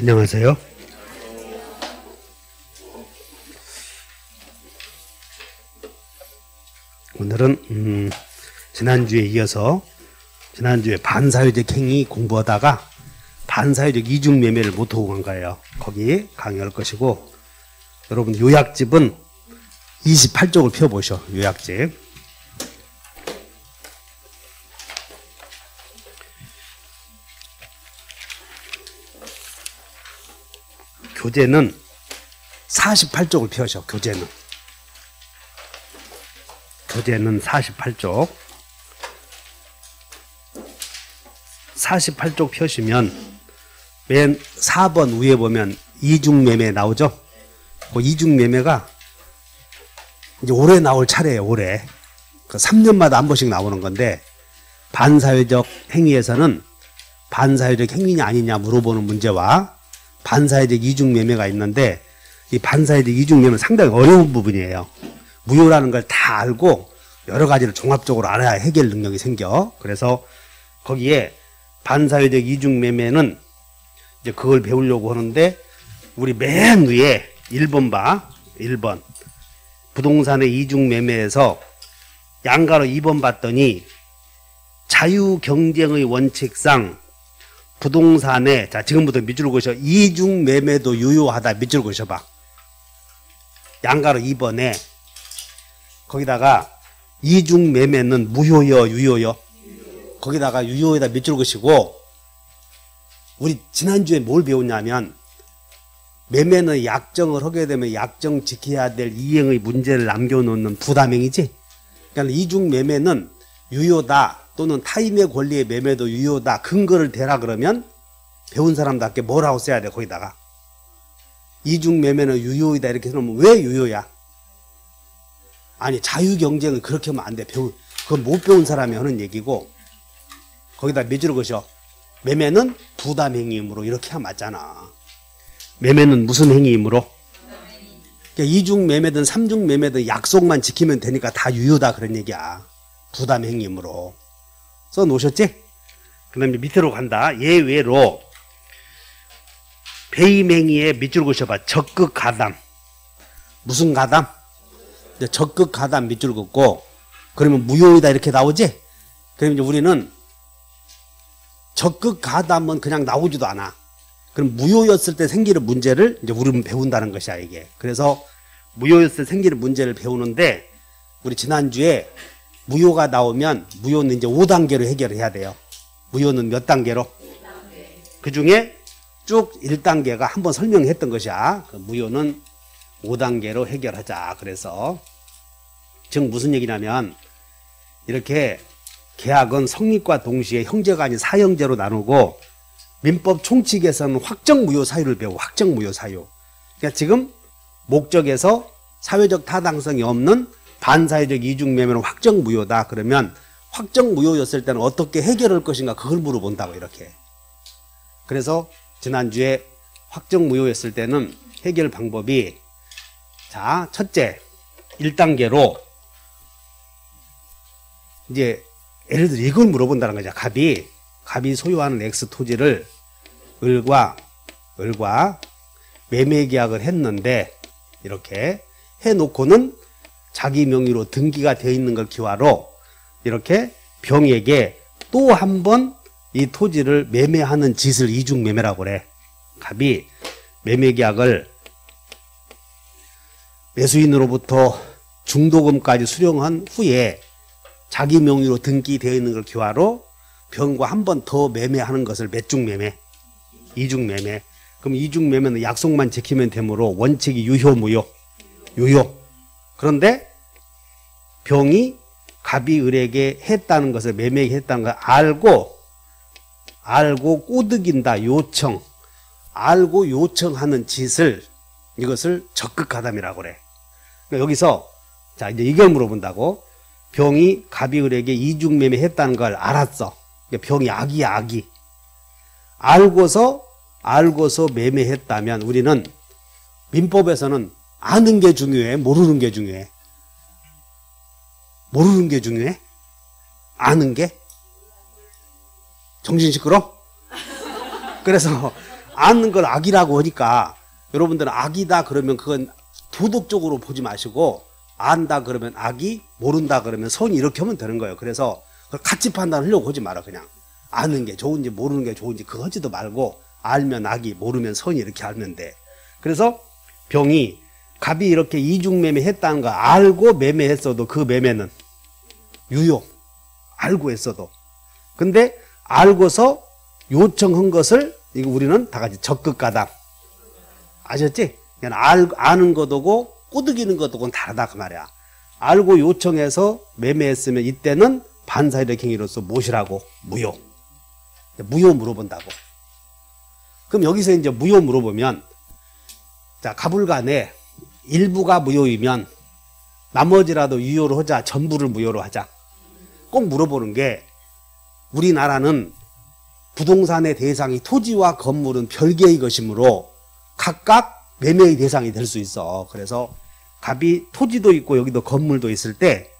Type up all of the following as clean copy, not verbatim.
안녕하세요. 오늘은 지난주에 이어서 지난주에 반사회적 행위 공부하다가 반사회적 이중매매를 못하고 간 거예요. 거기 강의할 것이고, 여러분 요약집은 28쪽을 펴보셔. 요약집 교재는 48쪽을 펴셔. 교재는 48쪽 48쪽 펴시면 맨 4번 위에 보면 이중매매 나오죠. 그 이중매매가 이제 올해 나올 차례예요. 올해 그 3년마다 한 번씩 나오는 건데, 반사회적 행위에서는 반사회적 행위냐 아니냐 물어보는 문제와 반사회적 이중매매가 있는데, 이 반사회적 이중매매는 상당히 어려운 부분이에요. 무효라는 걸 다 알고 여러 가지를 종합적으로 알아야 해결 능력이 생겨. 그래서 거기에 반사회적 이중매매는 이제 그걸 배우려고 하는데, 우리 맨 위에 1번 봐. 1번 부동산의 이중매매에서 양가로 2번 봤더니 자유경쟁의 원칙상 부동산에, 자 지금부터 밑줄 그으셔. 이중매매도 유효하다. 밑줄 그으셔봐. 양가로 2번에 거기다가 이중매매는 무효여 유효여? 거기다가 유효에다 밑줄 그으시고, 우리 지난주에 뭘 배웠냐면, 매매는 약정을 하게 되면 약정 지켜야 될 이행의 문제를 남겨놓는 부담행위지. 그러니까 이중매매는 유효다 또는 타인의 권리의 매매도 유효다. 근거를 대라 그러면 배운 사람답게 뭐라고 써야 돼. 거기다가 이중매매는 유효이다 이렇게 해놓으면 왜 유효야? 아니 자유경쟁을 그렇게 하면 안 돼. 그건 못 배운 사람이 하는 얘기고, 거기다 밑줄을 그으셔. 매매는 부담행위이므로. 이렇게 하면 맞잖아. 매매는 무슨 행위이므로? 그러니까 이중매매든 삼중매매든 약속만 지키면 되니까 다 유효다 그런 얘기야. 부담행위이므로. 써놓으셨지? 그 다음에 밑으로 간다. 예외로 배임행위에 밑줄 그으셔봐. 적극가담. 무슨 가담? 적극가담 밑줄 긋고, 그러면 무효이다 이렇게 나오지? 그러면 이제 우리는 적극가담은 그냥 나오지도 않아. 그럼 무효였을 때 생기는 문제를 이제 우리는 배운다는 것이야, 이게. 그래서 무효였을 때 생기는 문제를 배우는데, 우리 지난주에 무효가 나오면 무효는 이제 5단계로 해결을 해야 돼요. 무효는 몇 단계로? 그 중에 쭉 1단계가 한번 설명했던 것이야. 그 무효는 5단계로 해결하자. 그래서 지금 무슨 얘기냐면, 이렇게 계약은 성립과 동시에 형제가 아닌 사형제로 나누고, 민법 총칙에서는 확정무효 사유를 배우고, 확정무효 사유. 그러니까 지금 목적에서 사회적 타당성이 없는 반사회적 이중매매는 확정무효다. 그러면 확정무효였을 때는 어떻게 해결할 것인가, 그걸 물어본다고. 이렇게. 그래서 지난주에 확정무효였을 때는 해결 방법이, 자 첫째 1단계로 이제 예를 들어 이걸 물어본다는 거죠. 갑이 소유하는 X 토지를 을과 매매 계약을 했는데, 이렇게 해놓고는 자기 명의로 등기가 되어 있는 걸 기화로 이렇게 병에게 또 한 번 이 토지를 매매하는 짓을 이중매매라고 그래. 갑이 매매 계약을 매수인으로부터 중도금까지 수령한 후에 자기 명의로 등기되어 있는 걸 기화로 병과 한 번 더 매매하는 것을 몇 중매매? 이중매매. 그럼 이중매매는 약속만 지키면 되므로 원칙이 유효 무효? 유효. 그런데 병이 갑이 을에게 했다는 것을, 매매했다는 걸 알고 꼬드긴다. 알고 요청하는 짓을, 이것을 적극가담이라고 그래. 그러니까 여기서 자 이제 이걸 물어본다고. 병이 갑이 을에게 이중매매 했다는 걸 알았어. 그러니까 병이 악이 알고서 매매했다면, 우리는 민법에서는 아는 게 중요해? 모르는 게 중요해? 모르는 게 중요해? 아는 게? 정신 시끄러? 그래서 아는 걸 악이라고 하니까 여러분들은 악이다 그러면 그건 도덕적으로 보지 마시고 안다 그러면 악이, 모른다 그러면 선이 이렇게 하면 되는 거예요. 그래서 그걸 같이 판단하려고 하지 마라. 그냥 아는 게 좋은지 모르는 게 좋은지 그거 하지도 말고 알면 악이, 모르면 선이 이렇게 알면 돼. 그래서 병이 갑이 이렇게 이중매매 했다는 거 알고 매매했어도 그 매매는 유효. 알고 했어도. 근데 알고서 요청한 것을 이거 우리는 다 같이 적극가담. 아셨지? 그냥 아는 것도고 꼬드기는 것도고 다르다 그 말이야. 알고 요청해서 매매했으면 이때는 반사회적 행위로서 무엇이라고? 무효. 무효 물어본다고. 그럼 여기서 이제 무효 물어보면 자, 가불간에 일부가 무효이면 나머지라도 유효로 하자, 전부를 무효로 하자. 꼭 물어보는 게 우리나라는 부동산의 대상이 토지와 건물은 별개의 것이므로 각각 매매의 대상이 될 수 있어. 그래서 갑이 토지도 있고 여기도 건물도 있을 때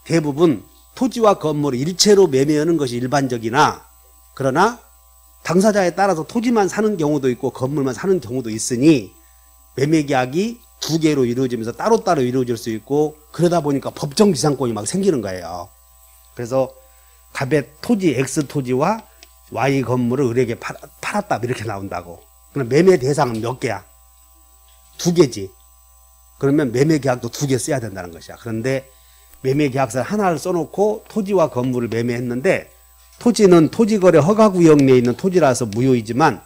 대부분 토지와 건물을 일체로 매매하는 것이 일반적이나 그러나 당사자에 따라서 토지만 사는 경우도 있고 건물만 사는 경우도 있으니 매매계약이 두 개로 이루어지면서 따로따로 이루어질 수 있고 그러다 보니까 법정 지상권이 막 생기는 거예요. 그래서 갑의 토지 X 토지와 Y 건물을 을에게 팔았다 이렇게 나온다고. 그럼 매매 대상은 몇 개야? 두 개지. 그러면 매매계약도 두 개 써야 된다는 것이야. 그런데 매매계약서 하나를 써놓고 토지와 건물을 매매했는데 토지는 토지거래 허가구역 내에 있는 토지라서 무효이지만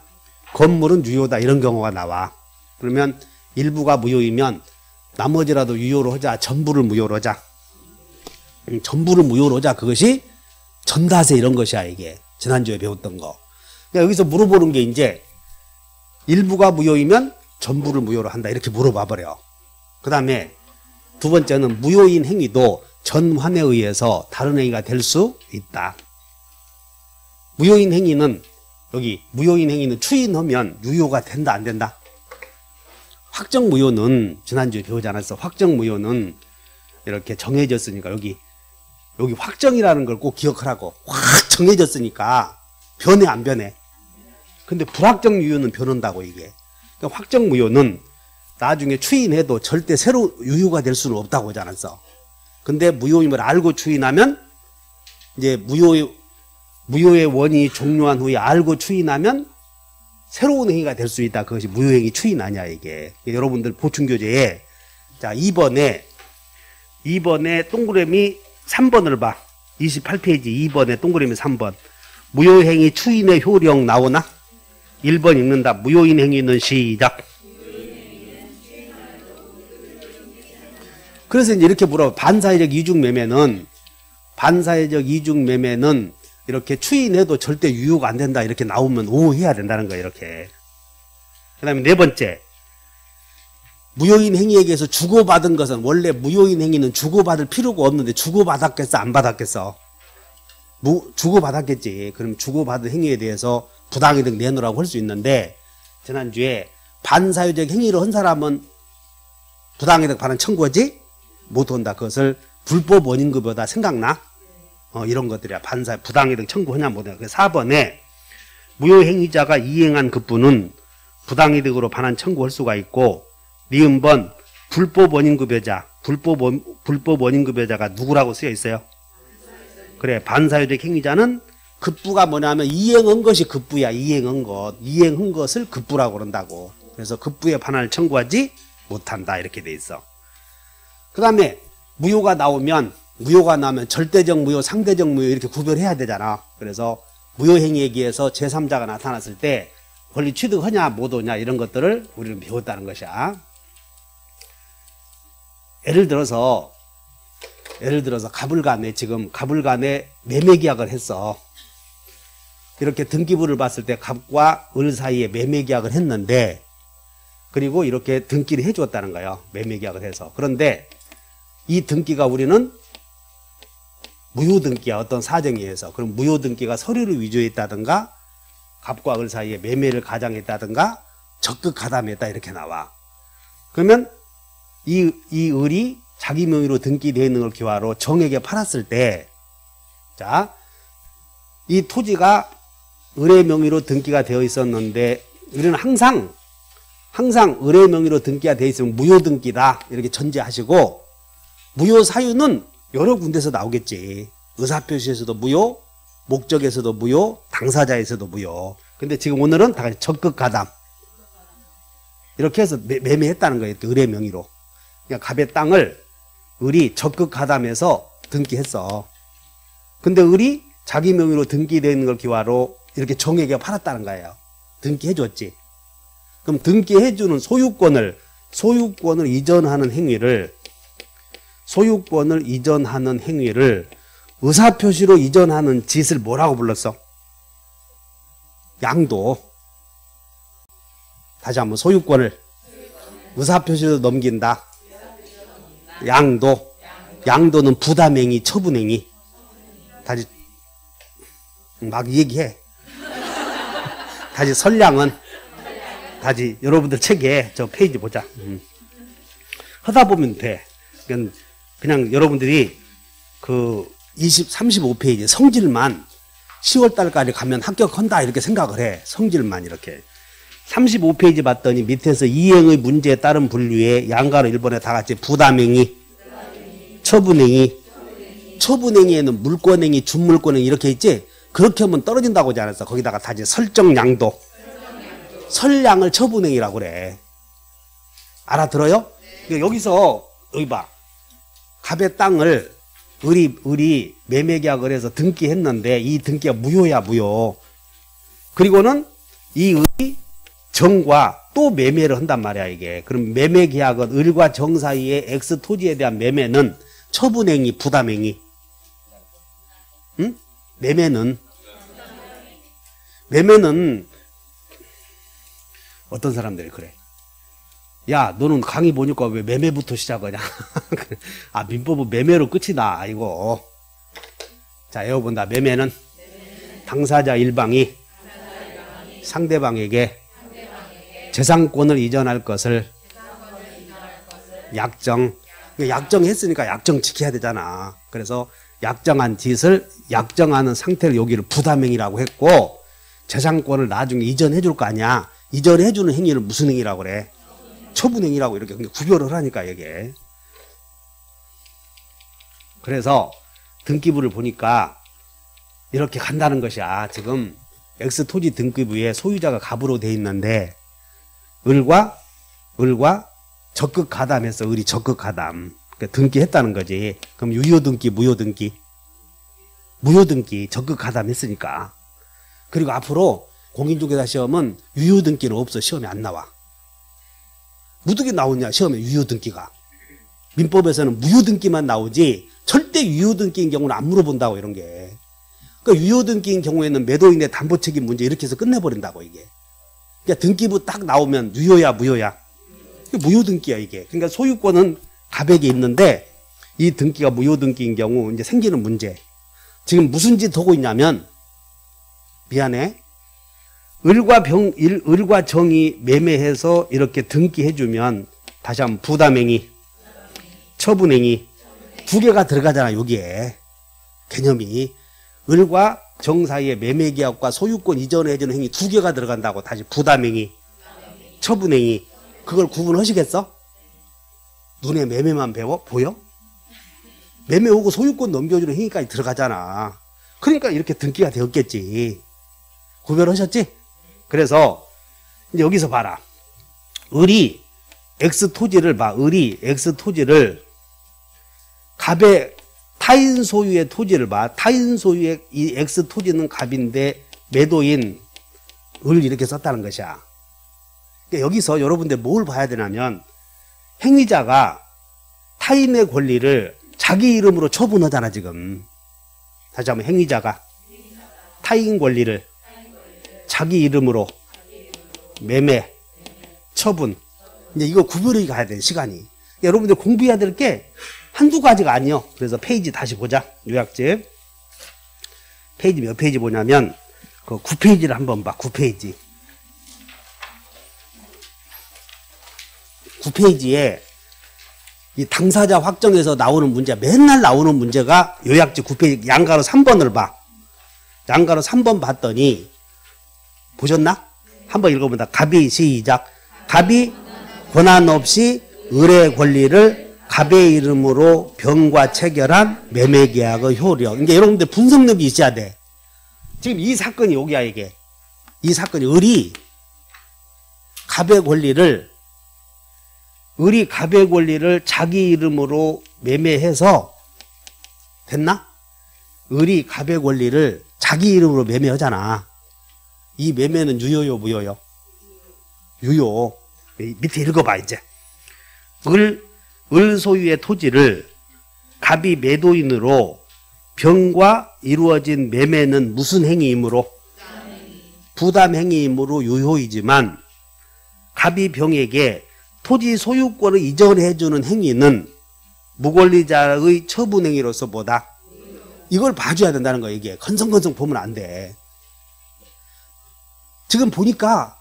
건물은 유효다 이런 경우가 나와. 그러면 일부가 무효이면 나머지라도 유효로 하자, 전부를 무효로 하자. 전부를 무효로 하자. 그것이 전다세 이런 것이야. 이게 지난주에 배웠던 거. 그러니까 여기서 물어보는 게 이제 일부가 무효이면 전부를 무효로 한다 이렇게 물어봐 버려. 그 다음에 두 번째는 무효인 행위도 전환에 의해서 다른 행위가 될 수 있다. 무효인 행위는 여기 무효인 행위는 추인하면 유효가 된다 안 된다? 확정 무효는 지난주에 배우지 않았어. 확정 무효는 이렇게 정해졌으니까 여기 확정이라는 걸 꼭 기억하라고. 확 정해졌으니까 변해 안 변해? 근데 불확정 유효는 변한다고 이게. 그러니까 확정 무효는 나중에 추인해도 절대 새로 유효가 될 수는 없다고 하지 않았어. 근데 무효임을 알고 추인하면 이제 무효의 원인이 종료한 후에 알고 추인하면 새로운 행위가 될 수 있다. 그것이 무효행위 추인 아니야 이게. 여러분들 보충교재에 자 2번에 동그라미 3번을 봐. 28페이지 2번에 동그라미 3번. 무효행위 추인의 효력 나오나? 1번 읽는다. 무효인 행위는 시작. 그래서 이제 이렇게 물어. 반사회적 이중매매는 이렇게 추인해도 절대 유효가 안 된다. 이렇게 나오면 오해해야 된다는 거예요. 이렇게. 그 다음에 네 번째. 무효인 행위에게서 주고받은 것은 원래 무효인 행위는 주고받을 필요가 없는데 주고받았겠어? 안 받았겠어? 주고받았겠지. 그럼 주고받은 행위에 대해서 부당이득 내놓으라고 할 수 있는데 지난주에 반사회적 행위를 한 사람은 부당이득 반환 청구하지 못한다. 그것을 불법 원인급여다. 생각나? 이런 것들이야. 부당이득 청구하냐 못하냐. 4번에 무효행위자가 이행한 급부는 부당이득으로 반환 청구할 수가 있고 니은번 불법 원인급여자. 불법 원인급여자가 누구라고 쓰여 있어요? 그래. 반사회적 행위자는 급부가 뭐냐면 이행한 것이 급부야. 이행한 것을 급부라고 그런다고. 그래서 급부에 반환을 청구하지 못한다. 이렇게 돼 있어. 그 다음에 무효가 나오면 절대적 무효, 상대적 무효 이렇게 구별해야 되잖아. 그래서 무효행위에 의해서 제3자가 나타났을 때 권리 취득하냐 못하냐 이런 것들을 우리는 배웠다는 것이야. 예를 들어서 가불간에 매매계약을 했어. 이렇게 등기부를 봤을 때 갑과 을 사이에 매매계약을 했는데 그리고 이렇게 등기를 해주었다는 거예요. 매매계약을 해서. 그런데 이 등기가 우리는 무효등기야. 어떤 사정에 의해서. 그럼 무효등기가 서류를 위조했다든가 갑과 을 사이에 매매를 가장했다든가 적극 가담했다 이렇게 나와. 그러면 이 을이 자기 명의로 등기되어 있는 걸 기화로 정에게 팔았을 때 자, 이 토지가 을의 명의로 등기가 되어 있었는데 우리는 항상 의뢰 명의로 등기가 돼 있으면 무효 등기다 이렇게 전제하시고, 무효 사유는 여러 군데서 나오겠지. 의사표시에서도 무효, 목적에서도 무효, 당사자에서도 무효. 근데 지금 오늘은 다 같이 적극 가담 이렇게 해서 매매했다는 거예요. 의뢰 명의로. 그러니까 갑의 땅을 을이 적극 가담해서 등기했어. 근데 을이 자기 명의로 등기되어 있는 걸 기와로 이렇게 정에게 팔았다는 거예요. 등기해줬지. 그럼 등기해주는 소유권을 이전하는 행위를 의사표시로 이전하는 짓을 뭐라고 불렀어? 양도. 다시 한번 소유권을 의사표시로 넘긴다. 양도. 양도는 부담행위, 처분행위. 다시 막 얘기해. 다시 선량은 다시 여러분들 책에 저 페이지 보자. 하다 보면 돼. 그냥 여러분들이 그 35페이지 성질만 10월 달까지 가면 합격한다 이렇게 생각을 해. 성질만 이렇게. 35페이지 봤더니 밑에서 이행의 문제에 따른 분류에 양가로 1번에 다 같이 부담행위, 처분행위에는 물권행위, 준물권행위 이렇게 있지? 그렇게 하면 떨어진다고 하지 않았어. 거기다가 다시 설정양도. 설량을 처분행위라고 그래. 알아들어요? 여기서 여기 봐. 갑의 땅을 을이 매매계약을 해서 등기했는데 이 등기가 무효야, 무효. 그리고는 이 을이 정과 또 매매를 한단 말이야, 이게. 그럼 매매계약은 을과 정 사이의 X 토지에 대한 매매는 처분행위, 부담행위. 응? 매매는 어떤 사람들이 그래. 야, 너는 강의 보니까 왜 매매부터 시작하냐? 아, 민법은 매매로 끝이 나, 이거. 자, 외워본다. 매매는 당사자 일방이 상대방에게 재산권을 이전할 것을 약정했으니까 약정 지켜야 되잖아. 그래서 약정한 짓을 약정하는 상태를 여기를 부담행위라고 했고, 재산권을 나중에 이전해 줄 거 아니야. 이전해 주는 행위를 무슨 행위라고 그래? 처분행위라고 이렇게 구별을 하니까 이게. 그래서 등기부를 보니까 이렇게 간다는 것이야. 지금 X 토지 등기부에 소유자가 갑으로 돼 있는데 을과 적극 가담해서 을이 적극 가담. 그러니까 등기했다는 거지. 그럼 유효 등기, 무효 등기? 무효 등기, 적극 가담했으니까. 그리고 앞으로 공인중개사 시험은 유효 등기는 없어. 시험에 안 나와. 무득이 나오냐, 시험에 유효 등기가. 민법에서는 무효 등기만 나오지 절대 유효 등기인 경우는 안 물어본다고, 이런 게. 그러니까 유효 등기인 경우에는 매도인의 담보 책임 문제 이렇게 해서 끝내버린다고, 이게. 그러니까 등기부 딱 나오면 유효야, 무효야? 무효 등기야, 이게. 그러니까 소유권은 갑에게 있는데 이 등기가 무효 등기인 경우 이제 생기는 문제. 지금 무슨 짓 하고 있냐면, 미안해. 을과 정이 매매해서 이렇게 등기해주면 다시 한번 부담행위, 처분행위 두 개가 들어가잖아. 여기에 개념이 을과 정 사이의 매매계약과 소유권 이전해주는 행위 두 개가 들어간다고. 다시 부담행위, 처분행위. 그걸 구분하시겠어? 눈에 매매만 보여? 매매 오고 소유권 넘겨주는 행위까지 들어가잖아. 그러니까 이렇게 등기가 되었겠지. 구별하셨지? 그래서 이제 여기서 봐라. 을이 X 토지를 봐. 을이 X 토지를 갑의 타인 소유의 토지를 봐. 타인 소유의 이 X 토지는 갑인데 매도인 을 이렇게 썼다는 것이야. 그러니까 여기서 여러분들 뭘 봐야 되냐면, 행위자가 타인의 권리를 자기 이름으로 처분하잖아, 지금. 다시 한번, 행위자가 타인 권리를 자기 이름으로 매매, 처분. 이제 이거 구별이 가야 돼, 시간이. 여러분들 공부해야 될 게 한두 가지가 아니요. 그래서 페이지 다시 보자. 요약집. 페이지 몇 페이지 보냐면, 그 9페이지를 한번 봐, 9페이지. 9페이지에 이 당사자 확정에서 나오는 문제, 맨날 나오는 문제가 요약집 9페이지 양가로 3번을 봐. 양가로 3번 봤더니, 보셨나? 한번 읽어본다. 갑이 시작. 갑이 권한 없이 을의 권리를 갑의 이름으로 병과 체결한 매매계약의 효력. 그러니까 여러분들 분석력이 있어야 돼. 지금 이 사건이 여기야 이게. 이 사건이 을이 갑의 권리를 자기 이름으로 매매해서 됐나? 을이 갑의 권리를 자기 이름으로 매매하잖아. 이 매매는 유효요 무효요? 유효. 밑에 읽어봐 이제. 을 소유의 토지를 갑이 매도인으로 병과 이루어진 매매는 무슨 행위이므로? 부담행위이므로 유효이지만 갑이 병에게 토지 소유권을 이전해주는 행위는 무권리자의 처분행위로서 뭐다? 이걸 봐줘야 된다는 거야 이게. 건성건성 보면 안 돼. 지금 보니까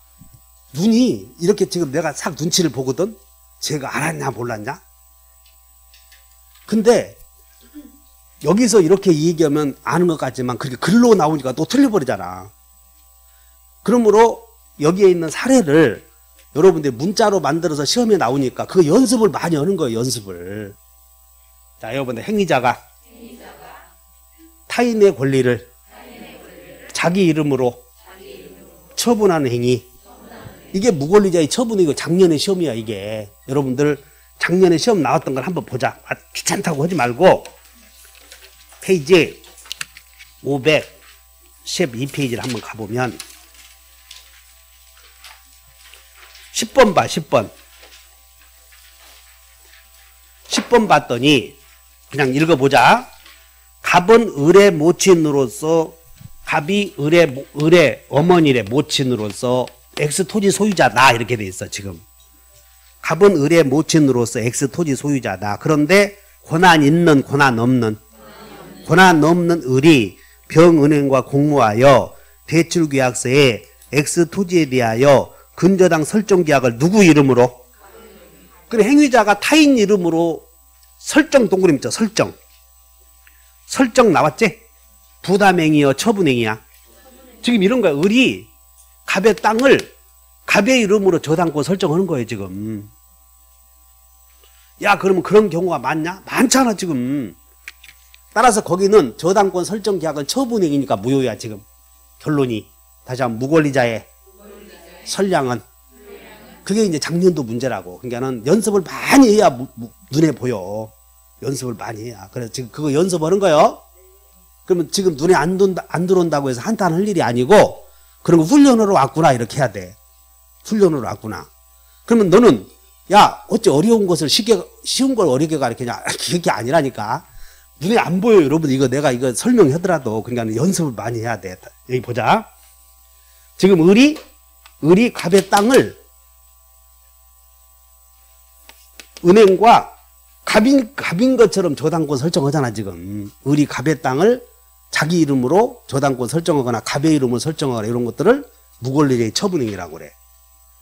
눈이 이렇게 지금 내가 싹 눈치를 보거든. 제가 알았냐 몰랐냐? 근데 여기서 이렇게 얘기하면 아는 것 같지만 그렇게 글로 나오니까 또 틀려버리잖아. 그러므로 여기에 있는 사례를 여러분들이 문자로 만들어서 시험에 나오니까 그 연습을 많이 하는 거예요. 연습을. 자, 여러분들 행위자가 타인의 권리를 자기 이름으로 처분하는 행위. 이게 무권리자의 처분이고 작년의 시험이야 이게. 여러분들 작년에 시험 나왔던 걸 한번 보자. 귀찮다고 하지 말고 페이지 512페이지를 한번 가보면 10번 봐. 10번 봤더니 그냥 읽어보자. 갑은 을의 모친으로서 갑이 을의 어머니의 모친으로서 X 토지 소유자다 이렇게 돼 있어 지금. 갑은 을의 모친으로서 X 토지 소유자다. 그런데 권한 있는 권한 없는 을이 병은행과 공모하여 대출계약서에 X 토지에 대하여 근저당 설정계약을 누구 이름으로? 그래 행위자가 타인 이름으로 설정 동그라미 있죠. 설정 나왔지? 부담행위여 처분행위야. 지금 이런 거야. 을이 갑의 땅을 갑의 이름으로 저당권 설정하는 거예요 지금. 야 그러면 그런 경우가 많냐? 많잖아 지금. 따라서 거기는 저당권 설정 계약은 처분행위니까 무효야 지금. 결론이. 다시 한번 무권리자의 선량은. 그게 이제 작년도 문제라고. 그러니까는 연습을 많이 해야 눈에 보여. 연습을 많이 해야. 그래서 지금 그거 연습하는 거요. 그러면 지금 눈에 안 들어온다고 해서 한탄 할 일이 아니고 그런 거 훈련으로 왔구나 이렇게 해야 돼. 훈련으로 왔구나. 그러면 너는 야 어째 어려운 것을 쉬운 걸 어렵게 가르치냐. 그게 아니라니까. 눈에 안 보여 여러분. 이거 내가 이거 설명하더라도. 그러니까 연습을 많이 해야 돼. 여기 보자. 지금 을이 갑의 땅을 은행과 갑인 것처럼 저당권 설정하잖아 지금. 을이 갑의 땅을 자기 이름으로 저당권 설정하거나 갑의 이름으로 설정하거나 이런 것들을 무권리자의 처분행위라고 그래.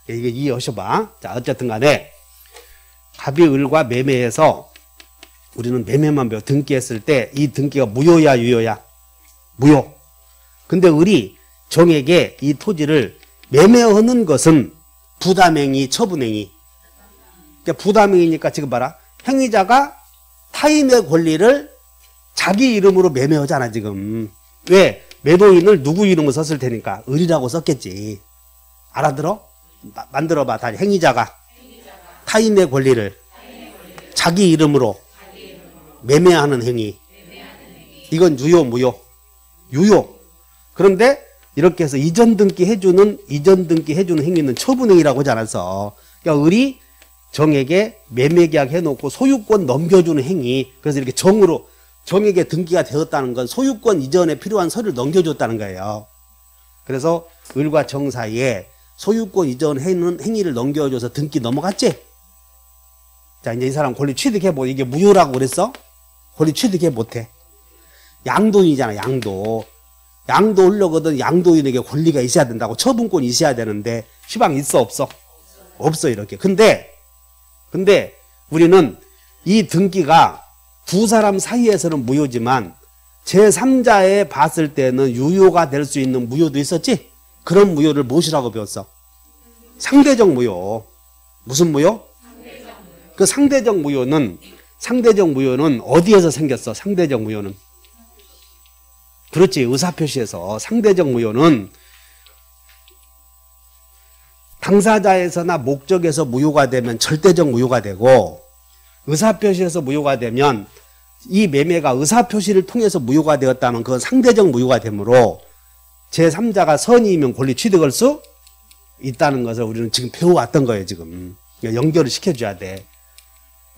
이게 이해하셔봐. 자 어쨌든 간에 갑이 을과 매매해서 우리는 매매만 배워. 등기했을 때 이 등기가 무효야 유효야? 무효. 근데 을이 정에게 이 토지를 매매하는 것은 부담행위 처분행위. 그러니까 부담행위니까 지금 봐라. 행위자가 타인의 권리를 자기 이름으로 매매하잖아 지금. 왜? 매도인을 누구 이름으로 썼을 테니까 을이라고 썼겠지. 알아들어? 만들어봐. 다시. 행위자가 타인의 권리를 자기 이름으로 매매하는 행위. 이건 유효 무효? 유효. 그런데 이렇게 해서 이전 등기 해주는 행위는 처분행위라고 하지 않았어. 그러니까 을이 정에게 매매계약 해놓고 소유권 넘겨주는 행위. 그래서 이렇게 정에게 등기가 되었다는 건 소유권 이전에 필요한 서류를 넘겨줬다는 거예요. 그래서 을과 정 사이에 소유권 이전 행위를 넘겨줘서 등기 넘어갔지? 자, 이제 이 사람 권리 취득해보. 이게 무효라고 그랬어? 권리 취득해 못해. 양도인이잖아, 양도. 양도하려거든 양도인에게 권리가 있어야 된다고. 처분권이 있어야 되는데, 시방 있어, 없어? 없어, 이렇게. 근데 우리는 이 등기가 두 사람 사이에서는 무효지만, 제3자에 봤을 때는 유효가 될 수 있는 무효도 있었지? 그런 무효를 무엇이라고 배웠어? 상대적 무효. 무슨 무효? 그 상대적 무효는 어디에서 생겼어? 상대적 무효는. 그렇지. 의사표시에서. 상대적 무효는 당사자에서나 목적에서 무효가 되면 절대적 무효가 되고, 의사표시에서 무효가 되면 이 매매가 의사표시를 통해서 무효가 되었다면 그건 상대적 무효가 되므로 제3자가 선의이면 권리 취득할 수 있다는 것을 우리는 지금 배워왔던 거예요. 지금 연결을 시켜줘야 돼.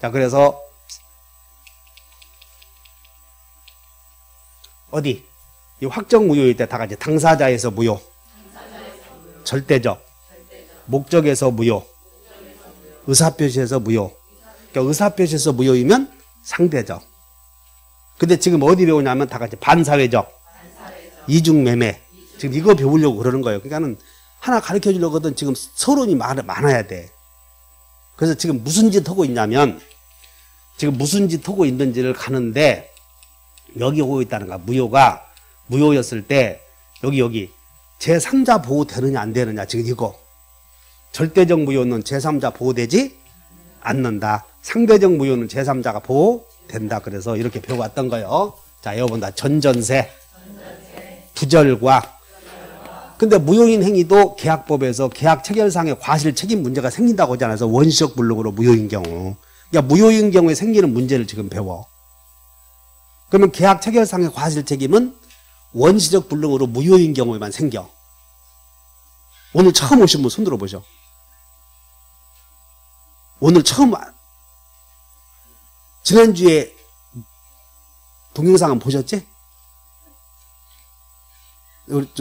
자, 그래서 어디 이 확정 무효일 때 다 같이 당사자에서 무효, 절대적, 목적에서 무효, 의사표시에서 무효. 그러니까 의사표시에서 무효이면 상대적. 근데 지금 어디 배우냐면 다 같이 반사회적, 이중매매. 지금 이거 배우려고 그러는 거예요. 그러니까는 하나 가르쳐 주려고 하거든. 지금 서론이 많아야 돼. 그래서 지금 무슨 짓 하고 있냐면, 지금 무슨 짓 하고 있는지를 가는데, 여기 오고 있다는 거야. 무효가, 무효였을 때, 여기, 제3자 보호 되느냐, 안 되느냐. 지금 이거. 절대적 무효는 제3자 보호되지 않는다. 상대적 무효는 제3자가 보호된다. 그래서 이렇게 배워왔던 거예요. 자, 여러분들, 전전세, 부절과, 근데 무효인 행위도 계약법에서 계약 체결상의 과실 책임 문제가 생긴다고 하잖아요. 그래서 원시적 불능으로 무효인 경우. 그러니까 무효인 경우에 생기는 문제를 지금 배워. 그러면 계약 체결상의 과실 책임은 원시적 불능으로 무효인 경우에만 생겨. 오늘 처음 오신 분 손 들어보죠. 오늘 처음, 지난주에 동영상은 보셨지?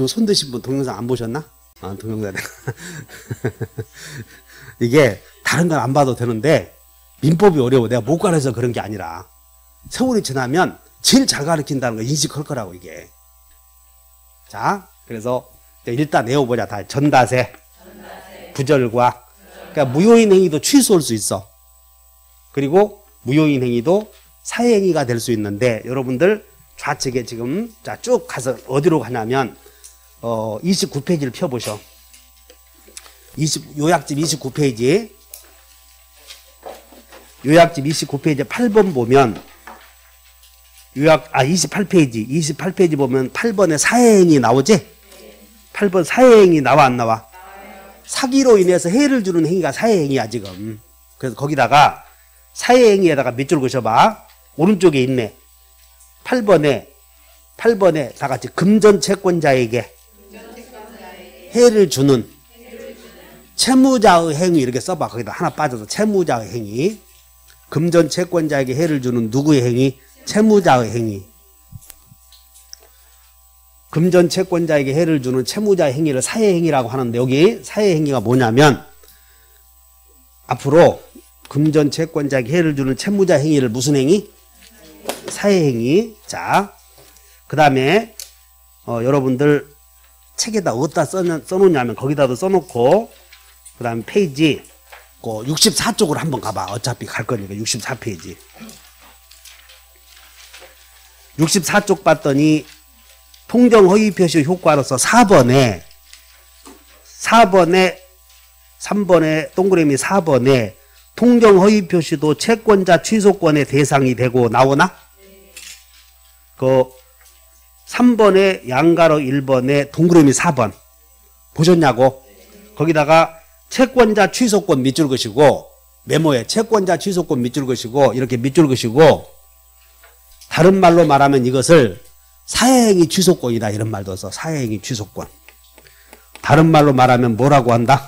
손 드신 분 동영상 안 보셨나? 아, 동영상. 이게 다른 건 안 봐도 되는데 민법이 어려워. 내가 못 가르쳐서 그런 게 아니라 세월이 지나면 제일 잘 가르친다는 거 인식할 거라고 이게. 자, 그래서 일단 외워보자. 다 전다세, 부절과. 그러니까 무효인 행위도 취소할 수 있어. 그리고 무효인 행위도 사회행위가 될 수 있는데 여러분들 좌측에 지금 자 쭉 가서 어디로 가냐면 29페이지를 펴보셔. 요약집 29페이지. 요약집 29페이지 8번 보면 28페이지. 28페이지 보면 8번에 사회행위 나오지? 8번 사회행위 나와 안 나와? 사기로 인해서 해를 주는 행위가 사회행위야 지금. 그래서 거기다가 사회행위에다가 밑줄 그셔봐. 오른쪽에 있네. 8번에 다 같이 금전 채권자에게 해를 주는 채무자의 행위 이렇게 써봐. 거기다 하나 빠져서 채무자의 행위. 금전 채권자에게 해를 주는 누구의 행위? 채무자의 행위. 금전 채권자에게 해를 주는 채무자의 행위를 사회행위라고 하는데 여기 사회행위가 뭐냐면 앞으로 금전 채권자에게 해를 주는 채무자 행위를 무슨 행위? 사회행위. 자, 그 다음에 여러분들 책에다 어디다 써놓냐면 거기다도 써놓고 그 다음에 페이지 64쪽으로 한번 가봐. 어차피 갈 거니까 64페이지. 64쪽 봤더니 통정허위표시 효과로서 4번에 3번에 동그라미 4번에 통정허위표시도 채권자 취소권의 대상이 되고 나오나? 그 3번에 양가로 1번에 동그라미 4번 보셨냐고? 거기다가 채권자 취소권 밑줄 그시고 메모에 채권자 취소권 밑줄 그시고 이렇게 밑줄 그시고 다른 말로 말하면 이것을 사회행위 취소권이다 이런 말도 써. 사회행위 취소권. 다른 말로 말하면 뭐라고 한다?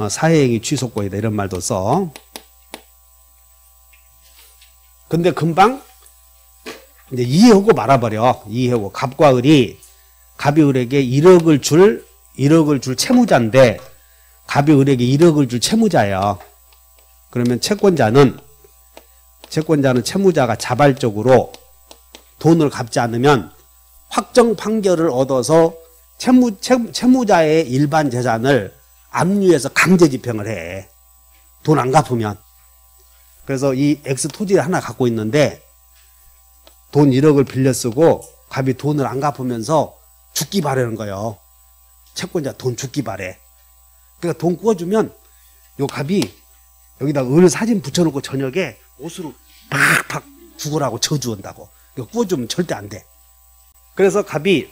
사회행위 취소권이다 이런 말도 써. 근데 금방 이제 이해하고 말아버려. 이해하고 갑과 을이 갑이 을에게 1억을 줄 채무자인데 갑이 을에게 1억을 줄 채무자예요. 그러면 채권자는 채무자가 자발적으로 돈을 갚지 않으면 확정 판결을 얻어서 채무자의 일반 재산을 압류해서 강제 집행을 해. 돈 안 갚으면. 그래서 이 X 토지를 하나 갖고 있는데 돈 1억을 빌려 쓰고 갑이 돈을 안 갚으면서 죽기 바라는 거예요. 채권자 돈 죽기 바래. 그러니까 돈 구워주면 요 갑이 여기다 을 사진 붙여놓고 저녁에 옷으로 팍팍 죽으라고 저주한다고. 이거 구워주면 절대 안 돼. 그래서 갑이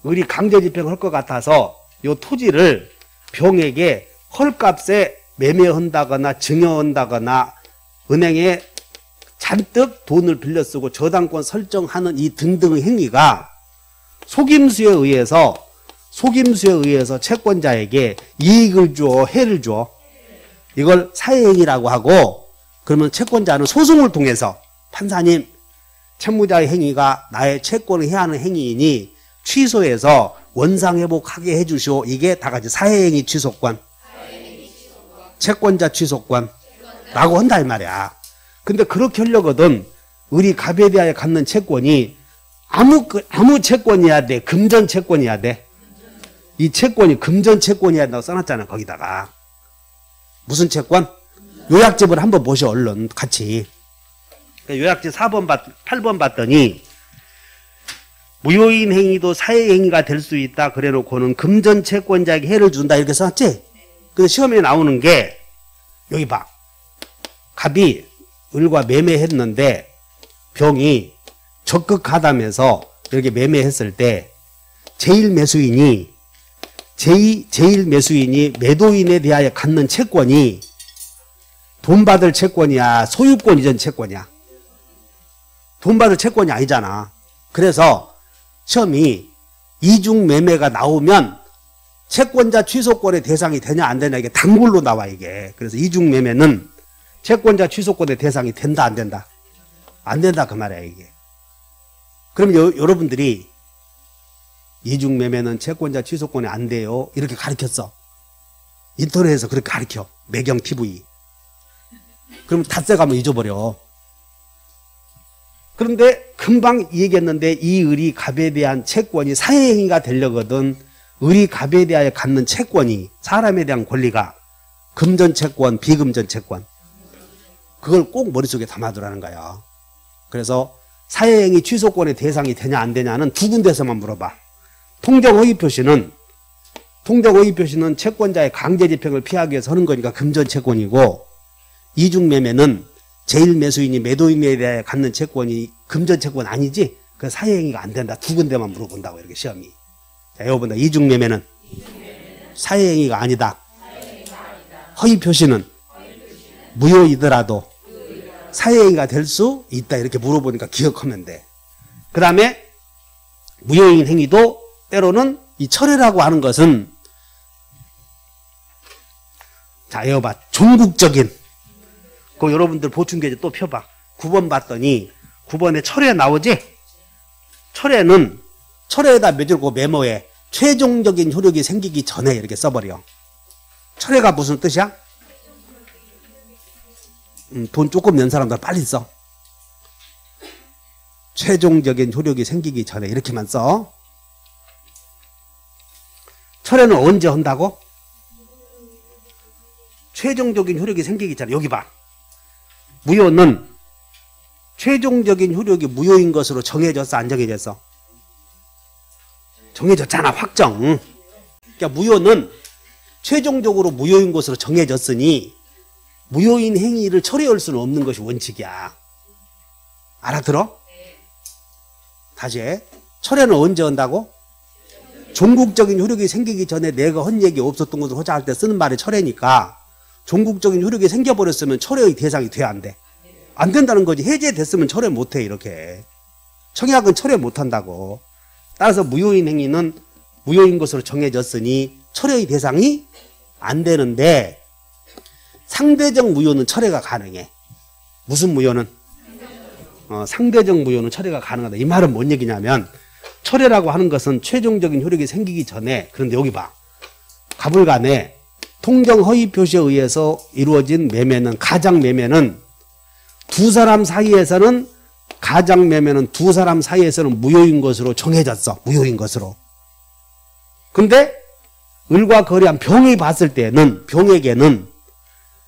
을이 강제집행할 것 같아서 요 토지를 병에게 헐값에 매매한다거나 증여한다거나 은행에 잔뜩 돈을 빌려 쓰고 저당권 설정하는 이 등등의 행위가 속임수에 의해서 채권자에게 이익을 줘, 해를 줘. 이걸 사회행위라고 하고, 그러면 채권자는 소송을 통해서 판사님, 채무자의 행위가 나의 채권을 해하는 행위이니 취소해서 원상회복하게 해주시오. 이게 다 같이 사회행위 취소권, 채권자 취소권 라고 한다 이 말이야. 근데 그렇게 하려거든 을이 갑에 대하여 갖는 채권이 아무 채권이어야 돼. 금전 채권이어야 돼. 이 채권이 금전 채권이어야 된다고 써놨잖아 거기다가. 무슨 채권? 요약집을 한번 보셔 얼른 같이. 요약집 8번 봤더니 무효인 행위도 사회행위가 될 수 있다 그래놓고는 금전 채권자에게 해를 준다 이렇게 써놨지? 근데 시험에 나오는 게 여기 봐. 갑이 을과 매매했는데 병이 적극하다면서 이렇게 매매했을 때 제일 매수인이 매도인에 대하여 갖는 채권이 돈 받을 채권이야 소유권 이전 채권이야? 돈 받을 채권이 아니잖아. 그래서 시험이 이중 매매가 나오면 채권자 취소권의 대상이 되냐 안 되냐 이게 단골로 나와 이게. 그래서 이중 매매는 채권자 취소권의 대상이 된다 안 된다? 안 된다 그 말이야 이게. 그럼 여러분들이 이중 매매는 채권자 취소권이 안 돼요 이렇게 가르쳤어. 인터넷에서 그렇게 가르쳐. 매경 TV. 그럼 닷새 가면 잊어버려. 그런데 금방 얘기했는데 이 을이 갑에 대한 채권이 사회행위가 되려거든 을이 갑에 대하여 갖는 채권이 사람에 대한 권리가 금전채권, 비금전채권 그걸 꼭 머릿속에 담아두라는 거야. 그래서 사회행위 취소권의 대상이 되냐 안 되냐는 두 군데서만 물어봐. 통정허위표시는 채권자의 강제집행을 피하기 위해서 하는 거니까 금전채권이고 이중매매는 제1매수인이 매도인에 대해 갖는 채권이 금전채권 아니지? 그 사회행위가 안 된다. 두 군데만 물어본다고 이렇게 시험이. 자, 이거 본다. 이중매매는 사회행위가 아니다. 허위표시는 무효이더라도 사회행위가 될 수 있다. 이렇게 물어보니까 기억하면 돼. 그 다음에 무효인 행위도 때로는 이 철회라고 하는 것은 자, 이거 봐. 종국적인 그 여러분들 보충계제 또 펴봐. 9번 봤더니 9번에 철회 나오지? 철회에다 맺을고 메모에 최종적인 효력이 생기기 전에 이렇게 써버려. 철회가 무슨 뜻이야? 돈 조금 낸 사람들 빨리 써. 최종적인 효력이 생기기 전에 이렇게만 써. 철회는 언제 한다고? 최종적인 효력이 생기기 전에. 여기 봐. 무효는 최종적인 효력이 무효인 것으로 정해졌어 안 정해졌어? 정해졌잖아. 확정. 그러니까 무효는 최종적으로 무효인 것으로 정해졌으니 무효인 행위를 철회할 수는 없는 것이 원칙이야. 알아들어? 다시 해. 철회는 언제 한다고? 종국적인 효력이 생기기 전에 내가 한 얘기 없었던 것을 하자 할 때 쓰는 말이 철회니까 종국적인 효력이 생겨버렸으면 철회의 대상이 돼야 안 돼. 안 된다는 거지. 해제됐으면 철회 못해 이렇게. 청약은 철회 못한다고. 따라서 무효인 행위는 무효인 것으로 정해졌으니 철회의 대상이 안 되는데 상대적 무효는 철회가 가능해. 무슨 무효는? 상대적 무효는 철회가 가능하다. 이 말은 뭔 얘기냐면 철회라고 하는 것은 최종적인 효력이 생기기 전에. 그런데 여기 봐. 갑을간에 통정 허위 표시에 의해서 이루어진 매매는 가장매매는 두 사람 사이에서는 무효인 것으로 정해졌어. 무효인 것으로. 근데 을과 거래한 병이 봤을 때는 병에게는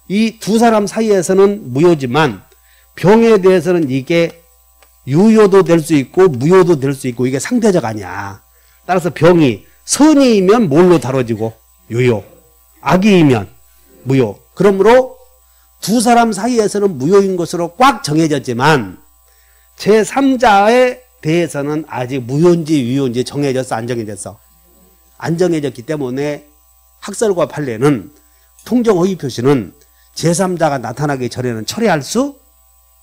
이 두 사람 사이에서는 무효지만 병에 대해서는 이게 유효도 될 수 있고 무효도 될 수 있고 이게 상대적 아니야. 따라서 병이 선의이면 뭘로 다뤄지고? 유효. 악의이면 무효. 그러므로 두 사람 사이에서는 무효인 것으로 꽉 정해졌지만 제3자에 대해서는 아직 무효인지 유효인지 정해졌어, 안 정해졌어? 안 정해졌기 때문에 학설과 판례는 통정허위 표시는 제3자가 나타나기 전에는 처리할 수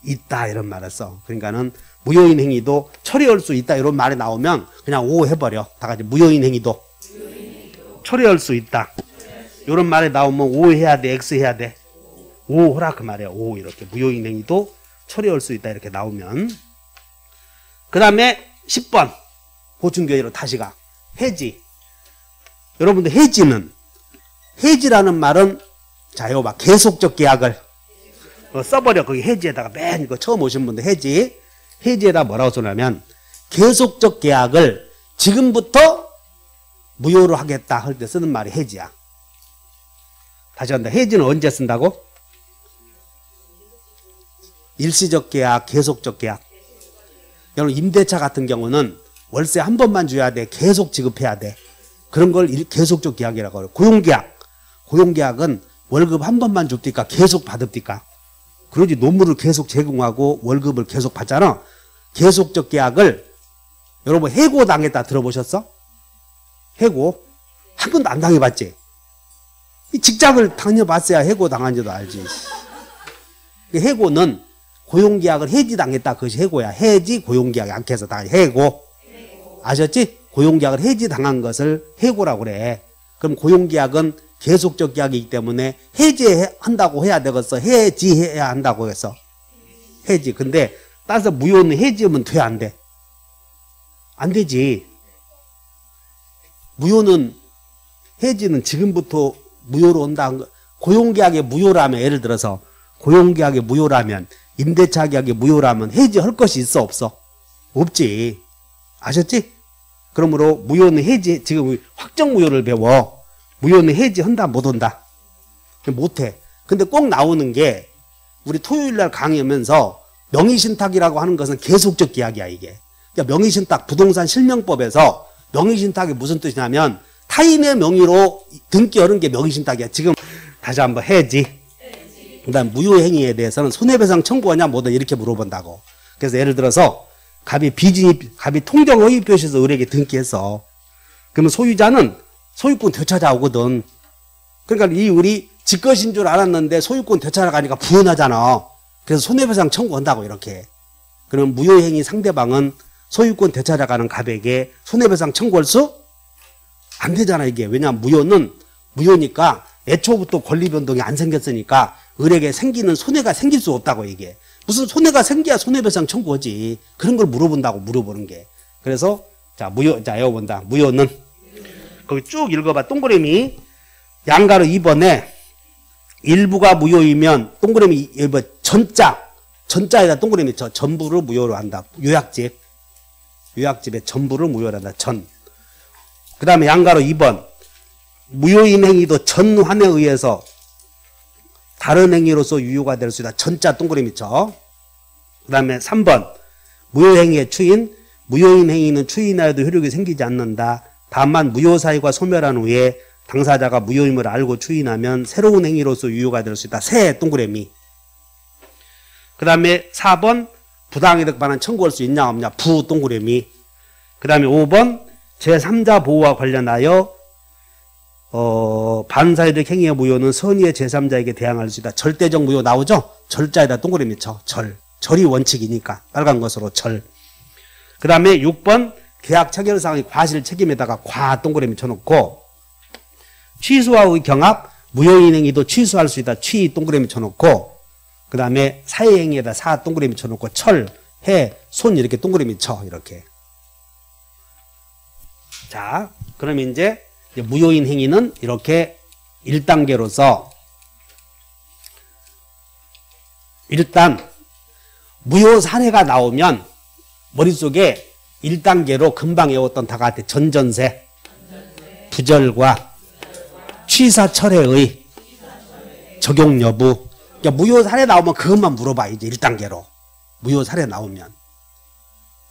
있다 이런 말을 써. 그러니까는 무효인 행위도 처리할 수 있다 이런 말이 나오면 그냥 O 해버려. 다 같이 무효인 행위도 처리할 수 있다. 이런 말이 나오면 O 해야 돼, X 해야 돼? O 하라 그 말이야. O 이렇게 무효인 행위도 처리할 수 있다 이렇게 나오면. 그 다음에 10번 보충교재로 다시 가. 해지. 여러분들 해지라는 말은 자 이거 봐. 계속적 계약을 써버려. 거기 해지에다가 맨 이거 처음 오신 분들 해지에다 뭐라고 써냐면 계속적 계약을 지금부터 무효로 하겠다 할 때 쓰는 말이 해지야. 다시 한다. 해지는 언제 쓴다고? 일시적 계약, 계속적 계약. 여러분 임대차 같은 경우는 월세 한 번만 줘야 돼. 계속 지급해야 돼. 그런 걸 계속적 계약이라고 해요. 고용계약은 월급 한 번만 줍니까? 계속 받읍니까? 그러지 노무를 계속 제공하고 월급을 계속 받잖아. 계속적 계약을 여러분 해고 당했다 들어보셨어? 해고? 한 번도 안 당해봤지? 이 직장을 다녀봤어야 해고 당한지도 알지. 해고는 고용계약을 해지당했다. 그것이 해고야. 해지 고용계약 약해서 당한 해고. 아셨지? 고용계약을 해지당한 것을 해고라고 그래. 그럼 고용계약은 계속적 계약이기 때문에 해지한다고 해야 되겠어? 해지해야 한다고 했어? 해지. 근데 따라서 무효는 해지하면 돼, 안 돼? 안 되지. 무효는 해지는 지금부터 무효로 온다. 고용계약의 무효라면 예를 들어서 고용계약의 무효라면 임대차 계약의 무효라면 해지할 것이 있어 없어? 없지. 아셨지? 그러므로 무효는 해지. 지금 확정 무효를 배워. 무효는 해지한다 못한다? 못해. 근데 꼭 나오는 게 우리 토요일날 강의하면서 명의신탁이라고 하는 것은 계속적 계약이야 이게. 그러니까 명의신탁 부동산 실명법에서 명의신탁이 무슨 뜻이냐면 타인의 명의로 등기 여는 게 명의신탁이야. 지금 다시 한번 해지. 그 다음 무효행위에 대해서는 손해배상 청구하냐 뭐다 이렇게 물어본다고. 그래서 예를 들어서 갑이 통정허위 표시에서 을에게 등기했어. 그러면 소유자는 소유권 되찾아오거든. 그러니까 이 을이 지 것인 줄 알았는데 소유권 되찾아가니까 불운하잖아. 그래서 손해배상 청구한다고 이렇게. 그러면 무효행위 상대방은 소유권 되찾아가는 갑에게 손해배상 청구할 수 안 되잖아 이게. 왜냐하면 무효니까 애초부터 권리 변동이 안 생겼으니까 을에게 생기는 손해가 생길 수 없다고 이게. 무슨 손해가 생겨야 손해배상 청구하지. 그런 걸 물어보는 게. 그래서 자 외워본다. 무효는 거기 쭉 읽어봐. 동그라미 양가로 2번에 일부가 무효이면 동그라미 1번 전자에다 동그라미 전부를 무효로 한다. 요약집에 전부를 무효로 한다. 그 다음에 양가로 2번 무효인 행위도 전환에 의해서 다른 행위로서 유효가 될 수 있다. 전자 동그라미 쳐. 그 다음에 3번 무효행위의 추인. 무효인 행위는 추인하여도 효력이 생기지 않는다. 다만 무효사유가 소멸한 후에 당사자가 무효임을 알고 추인하면 새로운 행위로서 유효가 될 수 있다. 새 동그라미. 그 다음에 4번 부당이득 반환 청구할 수 있냐 없냐. 부 동그라미. 그 다음에 5번 제3자 보호와 관련하여 반사이득 행위의 무효는 선의의 제3자에게 대항할 수 있다. 절대적 무효 나오죠? 절자에다 동그라미 쳐. 절이 원칙이니까 빨간 것으로 절. 그 다음에 6번 계약 체결상의 과실 책임에다가 과 동그라미 쳐놓고 취소와의 경합 무효인 행위도 취소할 수 있다. 취 동그라미 쳐놓고 그 다음에 사회행위에다 사 동그라미 쳐놓고 철, 해, 손 이렇게 동그라미 쳐. 이렇게. 자, 그러면 이제 무효인 행위는 이렇게 1단계로서 일단 무효 사례가 나오면 머릿속에 1단계로 금방 외웠던 다 같아. 전전세, 부절과 취사철회의 적용 여부. 그러니까 무효 사례 나오면 그것만 물어봐. 이제 1단계로. 무효 사례 나오면.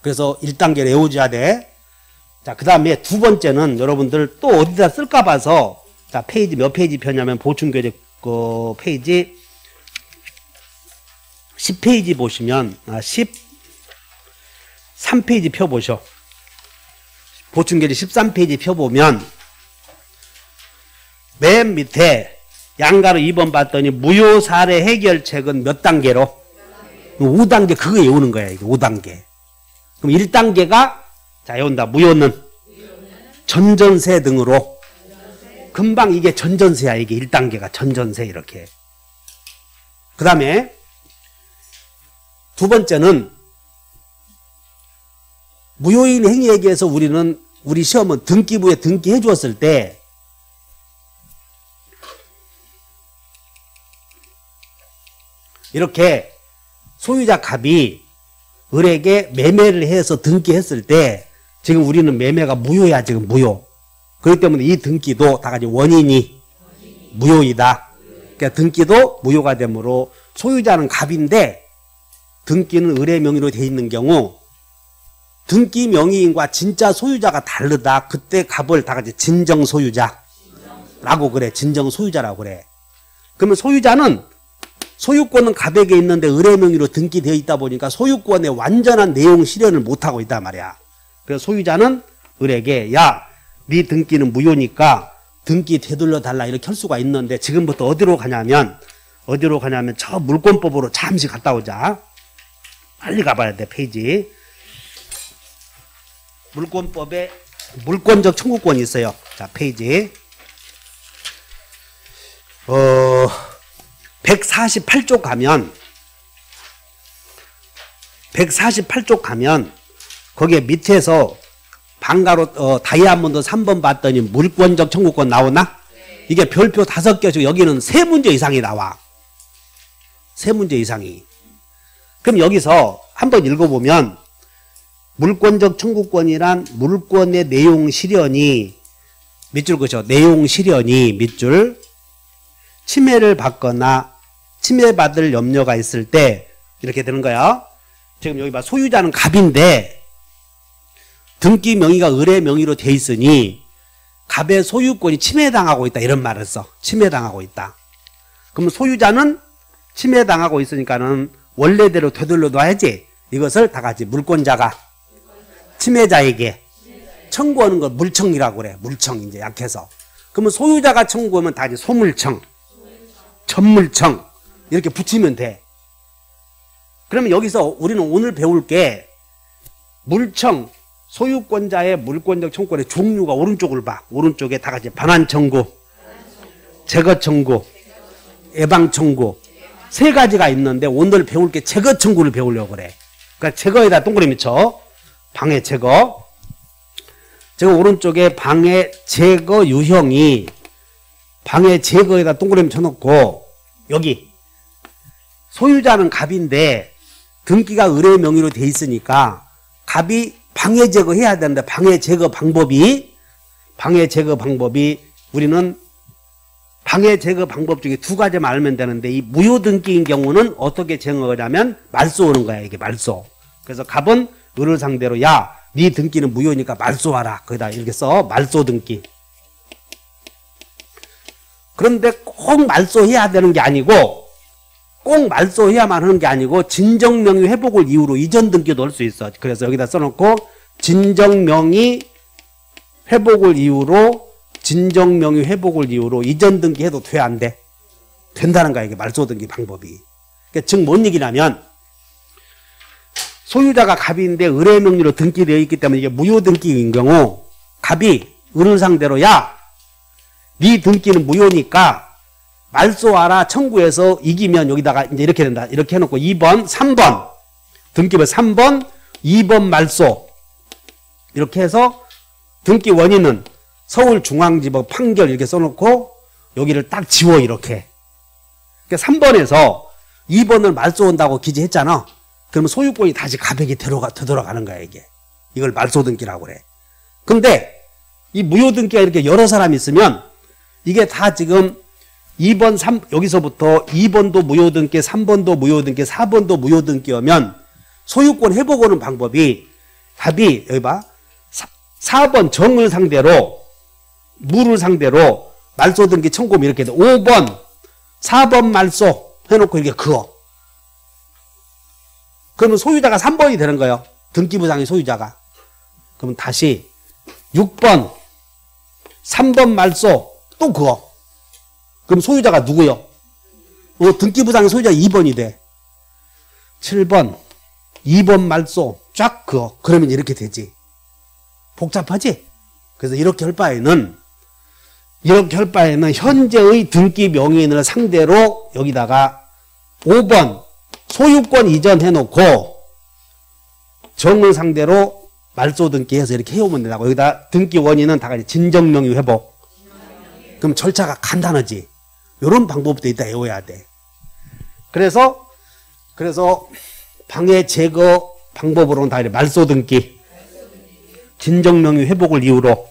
그래서 1단계를 외워줘야 돼. 자, 그 다음에 두 번째는 여러분들 또 어디다 쓸까 봐서 자, 페이지 몇 페이지 펴냐면 보충교재 그 페이지 10페이지 보시면 13페이지 펴보셔. 보충교재 13페이지 펴보면 맨 밑에 양가로 2번 봤더니 무효 사례 해결책은 몇 단계로? 5단계 그거 외우는 거야. 이게 5단계. 그럼 1단계가 자 외운다. 무효는 전전세 등으로 금방 이게 전전세야. 이게 1단계가 전전세 이렇게. 그 다음에 두 번째는 무효인 행위에 대해서 우리 시험은 등기부에 등기해 주었을 때 이렇게 소유자 갑이 을에게 매매를 해서 등기했을 때 지금 우리는 매매가 무효야. 지금 무효. 그렇기 때문에 이 등기도 다 같이 원인이 무효이다. 그러니까 등기도 무효가 되므로 소유자는 갑인데 등기는 을의 명의로 돼 있는 경우 등기 명의인과 진짜 소유자가 다르다. 그때 갑을 다 같이 진정 소유자라고 그래. 진정 소유자라고 그래. 그러면 소유자는 소유권은 갑에게 있는데 을의 명의로 등기되어 있다 보니까 소유권의 완전한 내용 실현을 못하고 있단 말이야. 그래서 소유자는 을에게 야, 네 등기는 무효니까 등기 되돌려 달라 이렇게 할 수가 있는데 지금부터 어디로 가냐면 저 물권법으로 잠시 갔다 오자. 빨리 가봐야 돼. 페이지. 물권법에 물권적 청구권이 있어요. 자, 페이지 148쪽 가면 거기에 밑에서 방가로 다이아몬드 3번 봤더니 물권적 청구권 나오나? 이게 별표 5개, 여기는 3문제 이상이 나와. 3문제 이상이. 그럼 여기서 한번 읽어보면 물권적 청구권이란 물권의 내용 실현이 밑줄 그죠? 내용 실현이 밑줄 침해를 받거나 침해받을 염려가 있을 때 이렇게 되는 거야. 지금 여기 봐. 소유자는 갑인데 등기 명의가 을의 명의로 돼 있으니 갑의 소유권이 침해당하고 있다. 이런 말을 써. 침해당하고 있다. 그러면 소유자는 침해당하고 있으니까는 원래대로 되돌려 놔야지. 이것을 다 같이 물권자가 침해자에게 청구하는 걸 물청이라고 그래. 물청 이제 약해서. 그러면 소유자가 청구하면 다 같이 소물청, 전물청 이렇게 붙이면 돼. 그러면 여기서 우리는 오늘 배울 게 물청, 소유권자의 물권적 청구권의 종류가 오른쪽을 봐. 오른쪽에 다 같이 반환 청구, 제거 청구, 예방 청구 3가지가 있는데 오늘 배울 게 제거 청구를 배우려고 그래. 그러니까 제거에다 동그라미 쳐. 방해 제거. 제가 오른쪽에 방해 제거 유형이 방해 제거에다 동그라미 쳐놓고 여기 소유자는 갑인데 등기가 을의 명의로 돼 있으니까 갑이 방해 제거해야 되는데 방해 제거 방법이 우리는 방해 제거 방법 중에 2가지만 알면 되는데 이 무효 등기인 경우는 어떻게 제거하냐면 말소 오는 거야. 이게 말소. 그래서 갑은 을을 상대로 야, 네 등기는 무효니까 말소하라. 거기다 이렇게 써. 말소 등기. 그런데 꼭 말소해야 되는 게 아니고 꼭 말소해야만 하는 게 아니고 진정명의 회복을 이유로 이전 등기도 할 수 있어. 그래서 여기다 써놓고 진정명의 회복을 이유로 이전 등기해도 돼, 안 돼? 된다는 거야. 이게 말소 등기 방법이. 그러니까 즉 뭔 얘기냐면 소유자가 갑인데 을의 명의로 등기되어 있기 때문에 이게 무효 등기인 경우 갑이 을을 상대로 야, 네 등기는 무효니까 말소하라 청구해서 이기면 여기다가 이제 이렇게 된다. 이렇게 해놓고 2번, 3번 등기부 3번, 2번 말소 이렇게 해서 등기 원인은 서울중앙지법 판결 이렇게 써놓고 여기를 딱 지워 이렇게. 그러니까 3번에서 2번을 말소한다고 기재했잖아. 그러면 소유권이 다시 갑에게 되돌아가는 거야 이게. 이걸 말소 등기라고 그래. 근데 이 무효 등기가 이렇게 여러 사람이 있으면 이게 다 지금 2번, 3, 여기서부터 2번도 무효 등기, 3번도 무효 등기, 4번도 무효 등기하면 소유권 회복하는 방법이 답이 여기 봐. 4번 정을 상대로 무를 상대로 말소 등기 청구면 이렇게 돼. 5번, 4번 말소 해놓고 이렇게 그어. 그러면 소유자가 3번이 되는 거예요. 등기부상의 소유자가. 그러면 다시 6번, 3번 말소 또 그어. 그럼 소유자가 누구요? 등기부상의 소유자가 2번이 돼. 7번, 2번 말소 쫙 그어. 그러면 이렇게 되지. 복잡하지? 그래서 이렇게 할 바에는 현재의 등기 명의인을 상대로 여기다가 5번 소유권 이전 해놓고 정을 상대로 말소 등기해서 이렇게 해오면 된다고. 여기다 등기 원인은 다 같이 진정명의 회복. 그럼 절차가 간단하지. 이런 방법도 있다 외워야 돼. 그래서 방해 제거 방법으로는 다 말소 등기, 진정명의 회복을 이유로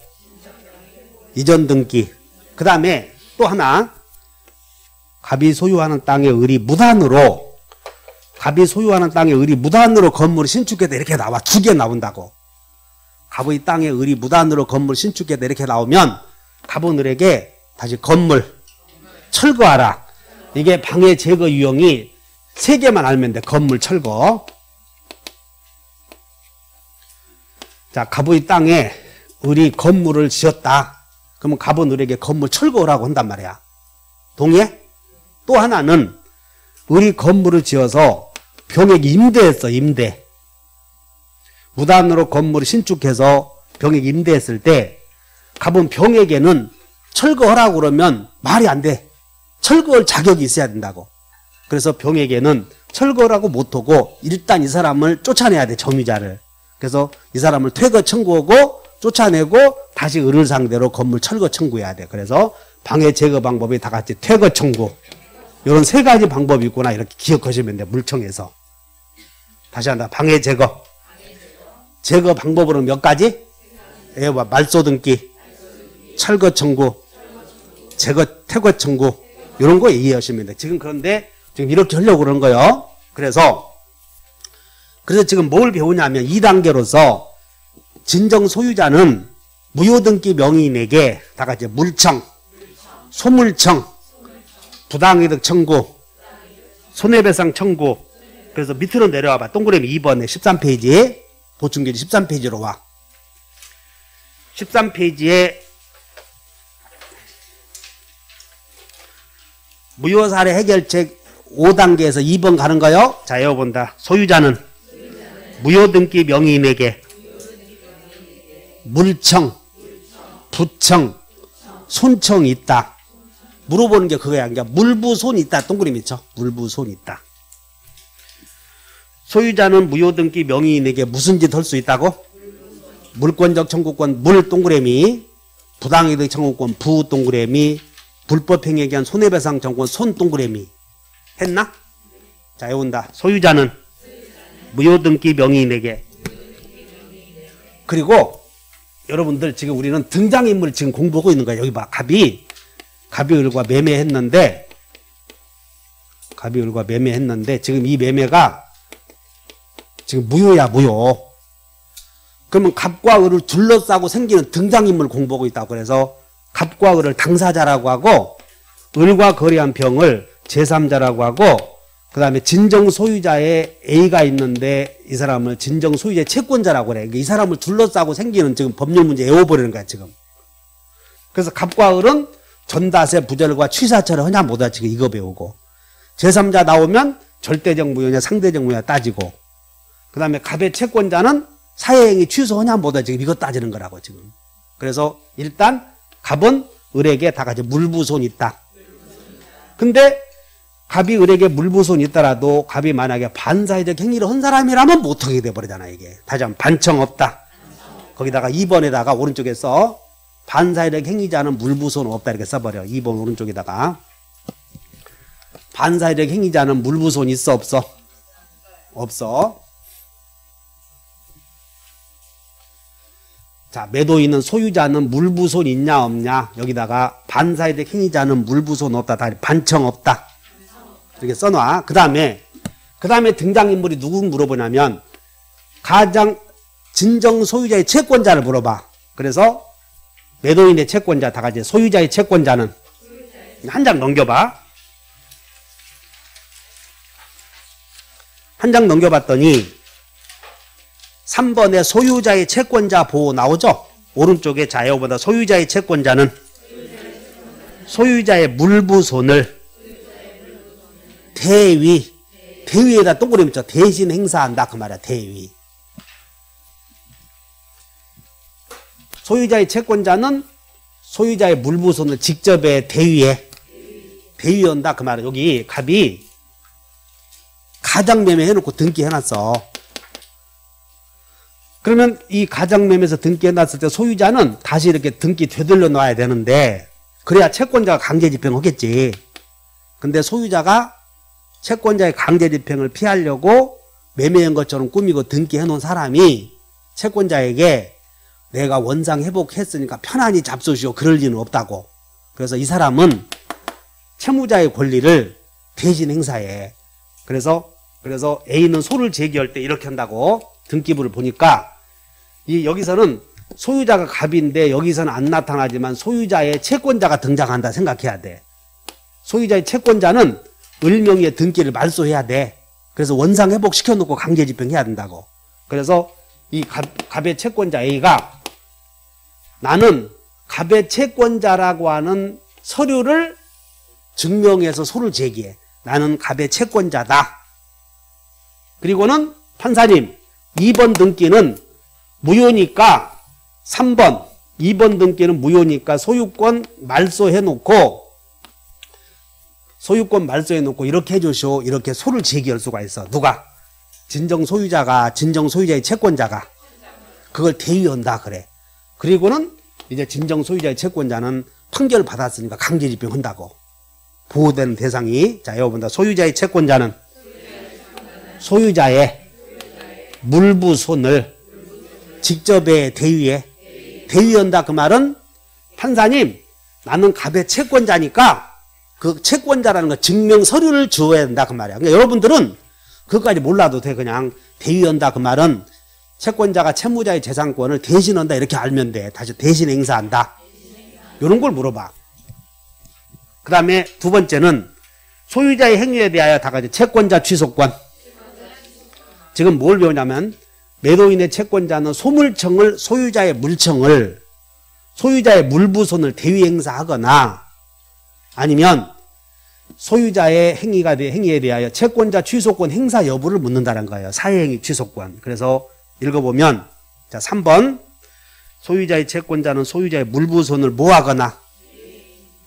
이전 등기. 그 다음에 또 하나, 갑이 소유하는 땅의 을이 무단으로 건물을 신축했다 이렇게 나와. 2개 나온다고. 갑의 땅의 을이 무단으로 건물을 신축했다 이렇게 나오면 갑은 을에게 다시 건물 철거하라. 이게 방해 제거 유형이 3개만 알면 돼. 건물 철거. 자, 갑의 땅에 을이 건물을 지었다. 그러면 갑은 을에게 건물 철거하라고 한단 말이야. 동의해? 또 하나는 을이 건물을 지어서 병에게 임대했어. 임대. 무단으로 건물을 신축해서 병에게 임대했을 때 갑은 병에게는 철거하라고 그러면 말이 안 돼. 철거할 자격이 있어야 된다고. 그래서 병에게는 철거라고 못하고 일단 이 사람을 쫓아내야 돼. 점유자를. 그래서 이 사람을 퇴거 청구하고 쫓아내고 다시 을을 상대로 건물 철거 청구해야 돼. 그래서 방해 제거 방법이 다 같이 퇴거 청구. 이런 3가지 방법이 있구나. 이렇게 기억하시면 돼. 물청에서. 다시 한다. 방해 제거. 제거 방법으로는 몇 가지? 말소 등기, 철거 청구, 퇴거 청구. 이런 거 이해하시면 돼. 그런데 지금 이렇게 하려고 그러는 거예요. 그래서 지금 뭘 배우냐면 2단계로서 진정 소유자는 무효등기 명의인에게 다 같이 물청, 소물청, 부당이득 청구, 손해배상 청구. 그래서 밑으로 내려와봐. 동그라미 2번에 13페이지 보충규칙 13페이지로 와. 13페이지에 무효사례 해결책 5단계에서 2번 가는 거요. 자, 외워본다. 소유자는 무효등기 명의인에게 물청, 부청, 손청이 있다. 물어보는 게 그거야. 그러니까 물부손이 있다. 동그라미 쳐. 물부손이 있다. 소유자는 무효등기 명의인에게 무슨 짓 할 수 있다고? 물권적 청구권 물 동그라미, 부당이득 청구권 부 동그라미, 불법행위에 의한 손해배상 청구권 손 동그라미. 했나? 자, 외운다. 소유자는 무효등기 명의인에게. 그리고 여러분들 지금 우리는 등장인물을 지금 공부하고 있는 거야. 여기 봐. 갑이 을과 매매했는데 지금 이 매매가 지금 무효야. 무효. 그러면 갑과 을을 둘러싸고 생기는 등장인물을 공부하고 있다고. 그래서 갑과 을을 당사자라고 하고 을과 거래한 병을 제3자라고 하고 그 다음에 진정 소유자의 A가 있는데 이 사람을 진정 소유자의 채권자라고 그래. 이 사람을 둘러싸고 생기는 지금 법률 문제 외워버리는 거야 지금. 그래서 갑과 을은 전다세 부절과 취사처를 하냐 못하냐 지금 이거 배우고, 제3자 나오면 절대적 무효냐 상대적 무효냐 따지고, 그 다음에 갑의 채권자는 사회행위 취소하냐 못하냐 지금 이거 따지는 거라고 지금. 그래서 일단 갑은 을에게 다 같이 물부손이 있다. 근데 갑이 을에게 물부손이 있더라도 갑이 만약에 반사회적 행위를 한 사람이라면 못하게 돼버리잖아 이게. 다시 한번 반청 없다. 거기다가 2번에다가 오른쪽에 써. 반사회적 행위자는 물부손 없다 이렇게 써버려. 2번 오른쪽에다가. 반사회적 행위자는 물부손 있어 없어? 없어. 자, 매도인은 소유자는 물부손 있냐 없냐. 여기다가 반사회적 행위자는 물부손 없다. 다 반청 없다. 이렇게 써놔. 그 다음에 등장인물이 누구 물어보냐면 가장 진정 소유자의 채권자를 물어봐. 그래서 매도인의 채권자 다 같이 소유자의 채권자는 한 장 넘겨봐. 한 장 넘겨봤더니 3번에 소유자의 채권자 보호 나오죠? 오른쪽에 자요보다 소유자의 채권자는 소유자의 물부손을 대위에다 동그라미 쳐 대신 행사한다 그 말이야. 대위. 소유자의 채권자는 소유자의 물부손을 직접의 대위한다 그 말이야. 여기 갑이 가장매매 해놓고 등기해놨어. 그러면 이 가장매매에서 등기해놨을 때 소유자는 다시 이렇게 등기 되돌려 놔야 되는데 그래야 채권자가 강제집행하겠지. 근데 소유자가 채권자의 강제집행을 피하려고 매매한 것처럼 꾸미고 등기해놓은 사람이 채권자에게 내가 원상 회복했으니까 편안히 잡수시오 그럴 리는 없다고. 그래서 이 사람은 채무자의 권리를 대신 행사해. 그래서 A는 소를 제기할 때 이렇게 한다고. 등기부를 보니까 여기서는 소유자가 갑인데 여기서는 안 나타나지만 소유자의 채권자가 등장한다 생각해야 돼. 소유자의 채권자는 을명의의 등기를 말소해야 돼. 그래서 원상 회복시켜놓고 강제집행해야 된다고. 그래서 이 갑의 채권자 A가 나는 갑의 채권자라고 하는 서류를 증명해서 소를 제기해. 나는 갑의 채권자다. 그리고는 판사님 2번 등기는 무효니까 3번 2번 등기는 무효니까 소유권 말소해놓고 이렇게 해주시오. 이렇게 소를 제기할 수가 있어. 누가? 진정 소유자의 채권자가 그걸 대위한다 그래. 그리고는 이제 진정 소유자의 채권자는 판결을 받았으니까 강제집행한다고. 보호되는 대상이 자 여러분들 소유자의 채권자는 소유자의 물부손을 직접의 대위한다 그 말은 판사님 나는 갑의 채권자니까 그 채권자라는 거 증명 서류를 주어야 된다 그 말이야. 그러니까 여러분들은 그것까지 몰라도 돼. 그냥 대위한다 그 말은 채권자가 채무자의 재산권을 대신한다 이렇게 알면 돼. 다시 대신 행사한다. 이런 걸 물어봐. 그 다음에 두 번째는 소유자의 행위에 대하여 다 같이 채권자 취소권. 지금 뭘 배우냐면 매도인의 채권자는 소물청을 소유자의 물부손을 대위 행사하거나 아니면 소유자의 행위에 대하여 채권자 취소권 행사 여부를 묻는다는 거예요. 사회행위 취소권. 그래서 읽어보면 자 3번 소유자의 채권자는 소유자의 물부손을 뭐하거나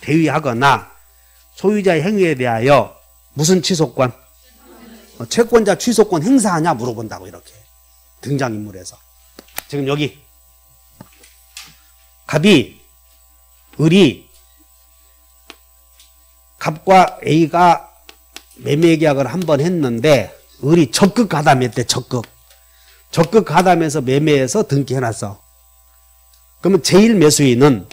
대위하거나 소유자의 행위에 대하여 무슨 취소권? 채권자 취소권 행사하냐 물어본다고. 이렇게 등장인물에서 지금 여기 갑과 A가 매매 계약을 한번 했는데 을이 적극 가담했대. 적극 가담해서 매매해서 등기해놨어. 그러면 제일 매수인은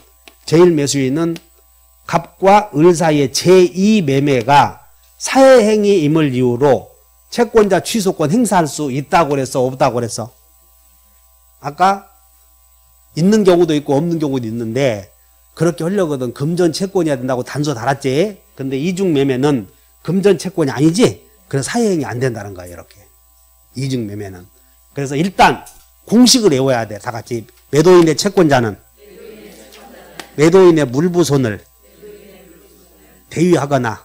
갑과 을 사이의 제2 매매가 사회행위임을 이유로 채권자 취소권 행사할 수 있다고 그랬어? 없다고 그랬어? 아까 있는 경우도 있고 없는 경우도 있는데 그렇게 하려거든 금전 채권이어야 된다고 단서 달았지. 근데 이중 매매는 금전 채권이 아니지. 그래서 사회행위 안 된다는 거야. 이렇게 이중 매매는. 그래서 일단 공식을 외워야 돼. 다 같이. 매도인의 채권자는 매도인의 물부손을 대위하거나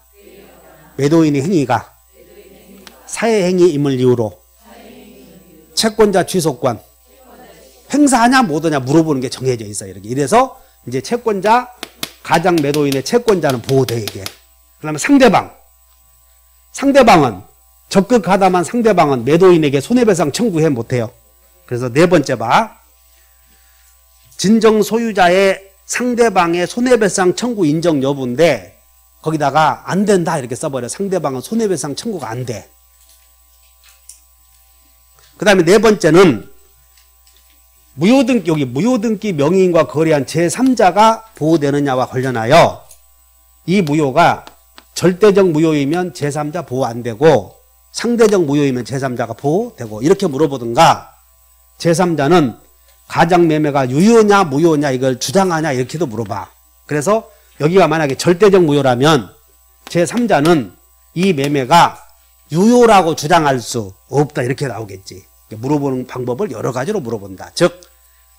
매도인의 행위가 사회행위임을 이유로 채권자 취소권 행사하냐 못하냐 물어보는 게 정해져 있어요. 이렇게. 이래서 이제 채권자 가장 매도인의 채권자는 보호돼. 이게. 그 다음에 상대방은 적극 가담한 상대방은 매도인에게 손해배상 청구해 못해요. 그래서 네 번째 봐. 진정 소유자의 상대방의 손해배상 청구 인정 여부인데 거기다가 안 된다 이렇게 써버려. 상대방은 손해배상 청구가 안 돼. 그 다음에 네 번째는 무효등기 명의인과 거래한 제3자가 보호되느냐와 관련하여 이 무효가 절대적 무효이면 제3자 보호 안 되고 상대적 무효이면 제3자가 보호되고 이렇게 물어보든가 제3자는 가장매매가 유효냐 무효냐 이걸 주장하냐 이렇게도 물어봐. 그래서 여기가 만약에 절대적 무효라면 제3자는 이 매매가 유효라고 주장할 수 없다 이렇게 나오겠지. 물어보는 방법을 여러 가지로 물어본다. 즉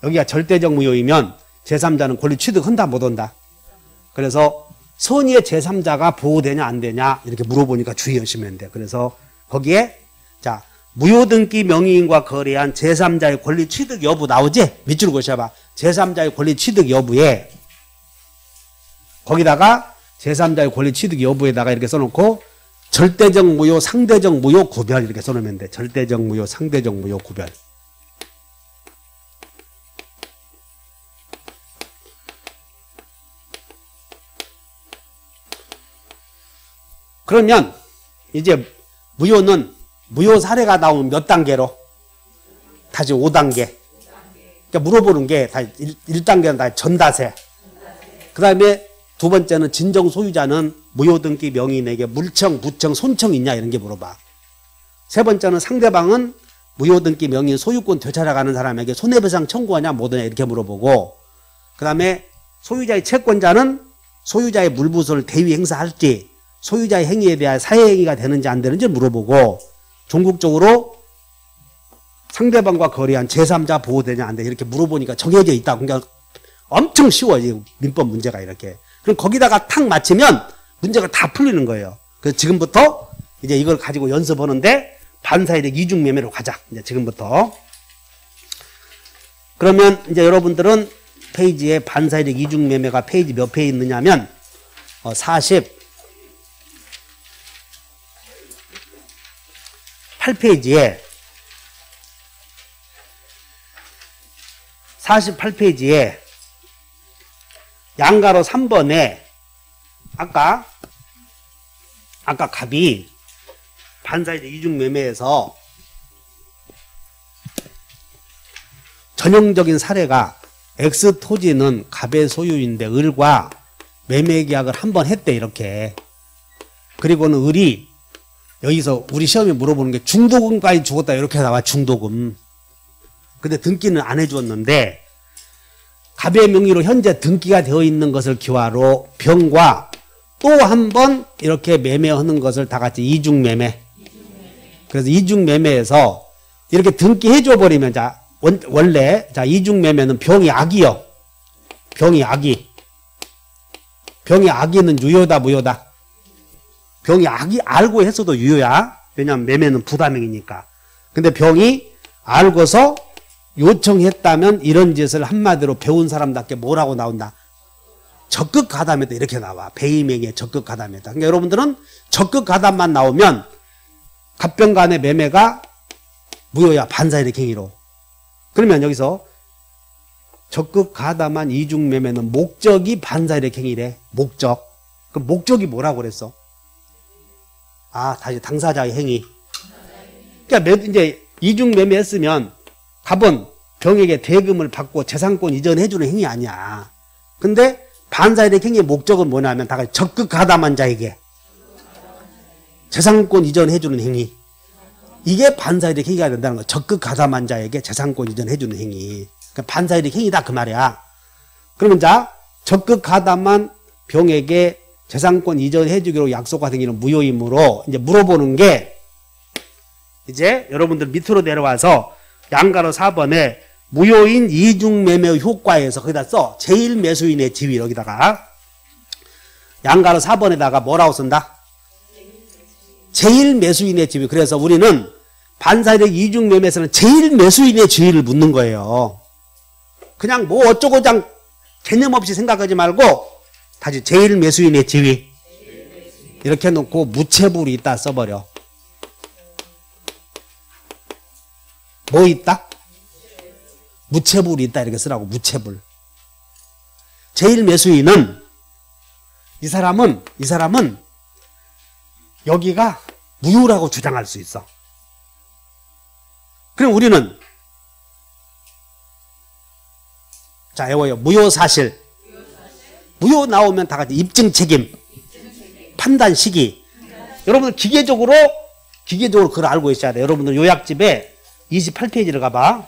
여기가 절대적 무효이면 제3자는 권리 취득한다 못한다. 그래서 선의의 제3자가 보호되냐 안 되냐 이렇게 물어보니까 주의하시면 돼. 그래서 거기에 자 무효등기 명의인과 거래한 제3자의 권리 취득 여부 나오지? 밑줄 그으셔봐. 제3자의 권리 취득 여부에 거기다가 제3자의 권리 취득 여부에다가 이렇게 써놓고 절대적 무효, 상대적 무효 구별 이렇게 써놓으면 돼. 절대적 무효, 상대적 무효 구별. 그러면 이제 무효는 무효 사례가 나오면 몇 단계로? 다시 5단계. 그러니까 물어보는 게 다 1단계는 다 전다세. 그 다음에 두 번째는 진정 소유자는 무효등기 명의인에게 물청, 부청, 손청 있냐 이런 게 물어봐. 세 번째는 상대방은 무효등기 명의인 소유권 되찾아가는 사람에게 손해배상 청구하냐 못하냐 이렇게 물어보고 그 다음에 소유자의 채권자는 소유자의 물부서를 대위 행사할지 소유자의 행위에 대한 사회행위가 되는지 안 되는지 물어보고 종국적으로 상대방과 거래한 제3자 보호되냐 안 되냐 이렇게 물어보니까 정해져 있다. 그러니까 엄청 쉬워 민법 문제가 이렇게. 그럼 거기다가 탁 맞히면 문제가 다 풀리는 거예요. 그래서 지금부터 이제 이걸 가지고 연습하는데 반사이득 이중매매로 가자. 이제 지금부터. 그러면 이제 여러분들은 페이지에 반사이득 이중매매가 페이지 몇 페이지 있느냐면 48페이지에 48페이지에 양가로 3번에 아까 갑이 반사이득 이중매매에서 전형적인 사례가 X 토지는 갑의 소유인데 을과 매매계약을 한 번 했대 이렇게. 그리고는 을이 여기서 우리 시험에 물어보는 게 중도금까지 주었다 이렇게 나와. 중도금. 근데 등기는 안 해주었는데 갑의 명의로 현재 등기가 되어 있는 것을 기화로 병과 또 한 번 이렇게 매매하는 것을 다 같이 이중매매. 그래서 이중매매에서 이렇게 등기해 줘 버리면 자 원래 자 이중매매는 병이 악이요. 병이 악이. 병이 악이는 유효다 무효다. 병이 악이 알고 했어도 유효야. 왜냐하면 매매는 부담행위니까. 근데 병이 알고서 요청했다면 이런 짓을 한마디로 배운 사람답게 뭐라고 나온다? 적극 가담했다 이렇게 나와. 배임행위에 적극 가담했다. 그러니까 여러분들은 적극 가담만 나오면 갑병 간의 매매가 무효야. 반사이득 행위로. 그러면 여기서 적극 가담한 이중매매는 목적이 반사이득 행위래. 목적. 그럼 목적이 뭐라고 그랬어? 다시 당사자의 행위. 그러니까 이제 이중매매 했으면 갑은 병에게 대금을 받고 재산권 이전해주는 행위 아니야. 근데 반사이득 행위의 목적은 뭐냐면 다 같이 적극 가담한 자에게 재산권 이전해주는 행위. 이게 반사이득 행위가 된다는 거야. 적극 가담한 자에게 재산권 이전해주는 행위. 그러니까 반사이득 행위다 그 말이야. 그러면 자 적극 가담한 병에게 재산권 이전해주기로 약속한 행위는 무효이므로 이제 물어보는 게 이제 여러분들 밑으로 내려와서 양가로 4번에 무효인 이중매매 효과에서 거기다 써. 제1매수인의 지위 여기다가 양가로 4번에다가 뭐라고 쓴다? 제1매수인의 지위. 그래서 우리는 반사이득 이중매매에서는 제1매수인의 지위를 묻는 거예요. 그냥 뭐 어쩌고장 개념 없이 생각하지 말고 다시 제1매수인의 지위 이렇게 놓고 무체불이 있다 써버려. 뭐 있다? 무체불이 있다 이렇게 쓰라고. 무체불. 제1매수인은 이 사람은 여기가 무효라고 주장할 수 있어. 그럼 우리는 자 외워요. 무효사실. 무효 나오면 다 같이 입증책임. 판단 시기. 여러분들 기계적으로 그걸 알고 있어야 돼. 여러분들 요약집에 28페이지를 가봐.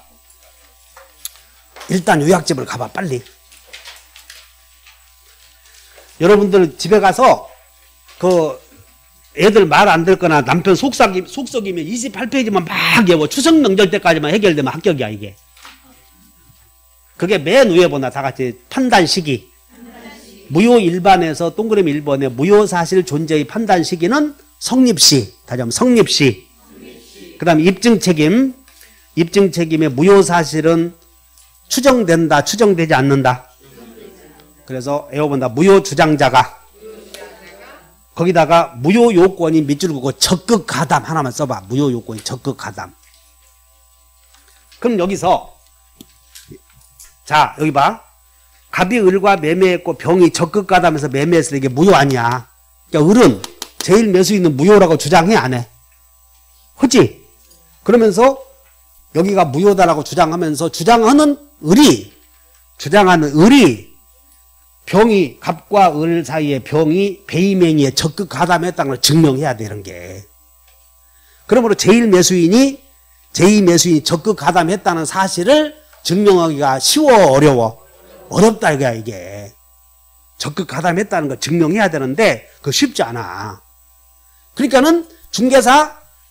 일단 요약집을 가봐 빨리. 여러분들 집에 가서 그 애들 말 안 듣거나 남편 속삭이면 28페이지만 막 외워. 추석 명절 때까지만 해결되면 합격이야 이게. 그게 맨 위에 보나 다 같이 판단 시기. 무효 1반에서 동그라미 1번에 무효 사실 존재의 판단 시기는 성립시. 다시 한번 성립시. 그 다음에 입증 책임. 입증 책임의 무효 사실은 추정된다, 추정되지 않는다. 그래서 외워본다. 무효 주장자가 거기다가 무효 요건이 밑줄 긋고 적극 가담 하나만 써봐. 무효 요건이 적극 가담. 그럼 여기서 자 여기 봐. 갑이 을과 매매했고 병이 적극 가담해서 매매했을 때 이게 무효 아니야. 그러니까 을은 제일 매수 있는 무효라고 주장해 안 해? 하지? 그러면서 여기가 무효다라고 주장하면서 주장하는 을이 병이 갑과 을 사이에 병이 배임행위에 적극 가담했다는 걸 증명해야 되는 게. 그러므로 제1매수인이 적극 가담했다는 사실을 증명하기가 쉬워 어려워? 어렵다 이거야 이게. 적극 가담했다는 걸 증명해야 되는데 그거 쉽지 않아. 그러니까는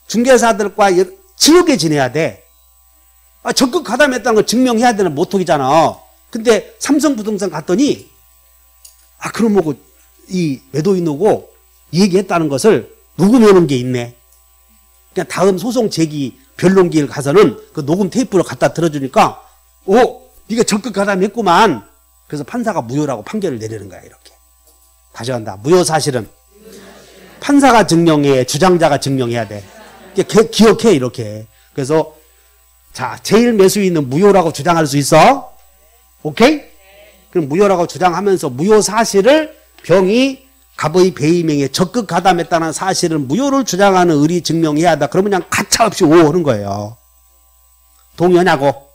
중개사들과 친하게 지내야 돼. 적극 가담했다는 걸 증명해야 되는 모토이잖아. 근데 삼성부동산 갔더니 그럼 뭐고 이 매도인하고 얘기했다는 것을 녹음해놓은 게 있네. 그냥 다음 소송 제기 변론기일 가서는 그 녹음 테이프를 갖다 들어주니까 네가 적극 가담했구만. 그래서 판사가 무효라고 판결을 내리는 거야 이렇게. 다시 한다. 무효 사실은 판사가 증명해, 주장자가 증명해야 돼. 기억해 이렇게. 그래서 자 제일 매수인은 무효라고 주장할 수 있어. 오케이? 그럼 무효라고 주장하면서 무효 사실을 병이 갑의 배임행위에 적극 가담했다는 사실을 무효를 주장하는 을이 증명해야 한다. 그러면 그냥 가차없이 하는 거예요. 동의하냐고?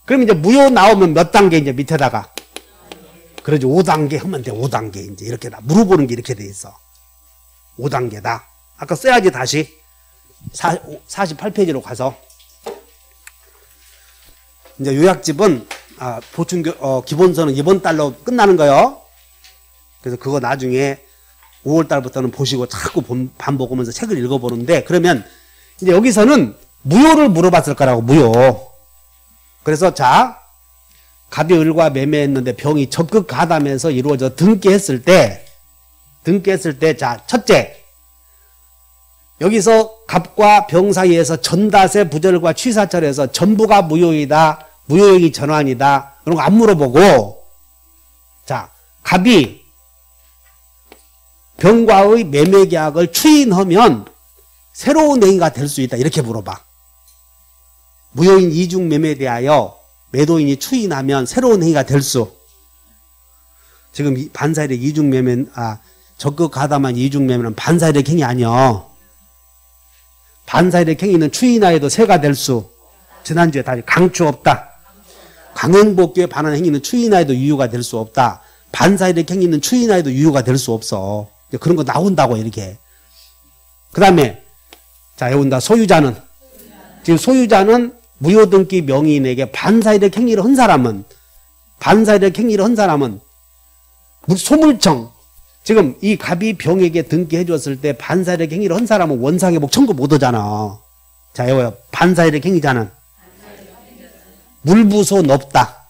그럼 이제 무효 나오면 몇 단계 이제 밑에다가 그러지 5단계 하면 돼. 5단계 이제 이렇게 다 물어보는 게 이렇게 돼 있어. 5단계다. 아까 써야지 다시 48페이지로 가서 이제 요약집은 보충 기본서는 이번 달로 끝나는 거요. 그래서 그거 나중에 5월 달부터는 보시고 자꾸 반복하면서 책을 읽어보는데 그러면 이제 여기서는 무효를 물어봤을 거라고 무효. 그래서 자 갑이 을과 매매했는데 병이 적극 가담해서 이루어져 등기했을 때 자 첫째 여기서 갑과 병 사이에서 전다세 부절과 취사철에서 전부가 무효이다. 무효행위 전환이다. 그런 거 안 물어보고 자 갑이 병과의 매매계약을 추인하면 새로운 행위가 될 수 있다. 이렇게 물어봐. 무효인 이중 매매에 대하여 매도인이 추인하면 새로운 행위가 될 수. 지금 반사이력 이중 매매 적극 가담한 이중 매매는 반사이력 행위 아니야. 반사이력 행위는 추인하여도 세가 될 수. 지난주에 다시 강추 없다. 강행복귀에 반하는 행위는 추인하여도 유효가 될 수 없다. 반사이력 행위는 추인하여도 유효가 될 수 없어. 그런 거 나온다고 이렇게. 그 다음에 자 외운다. 소유자는 지금 소유자는 무효등기 명의인에게 반사이력 행위를 한 사람은 소물청 지금 이 갑이 병에게 등기해 줬을 때 반사이력 행위를 한 사람은 원상회복 청구 못 하잖아. 자 외워요. 반사이력 행위자는 물부손 없다.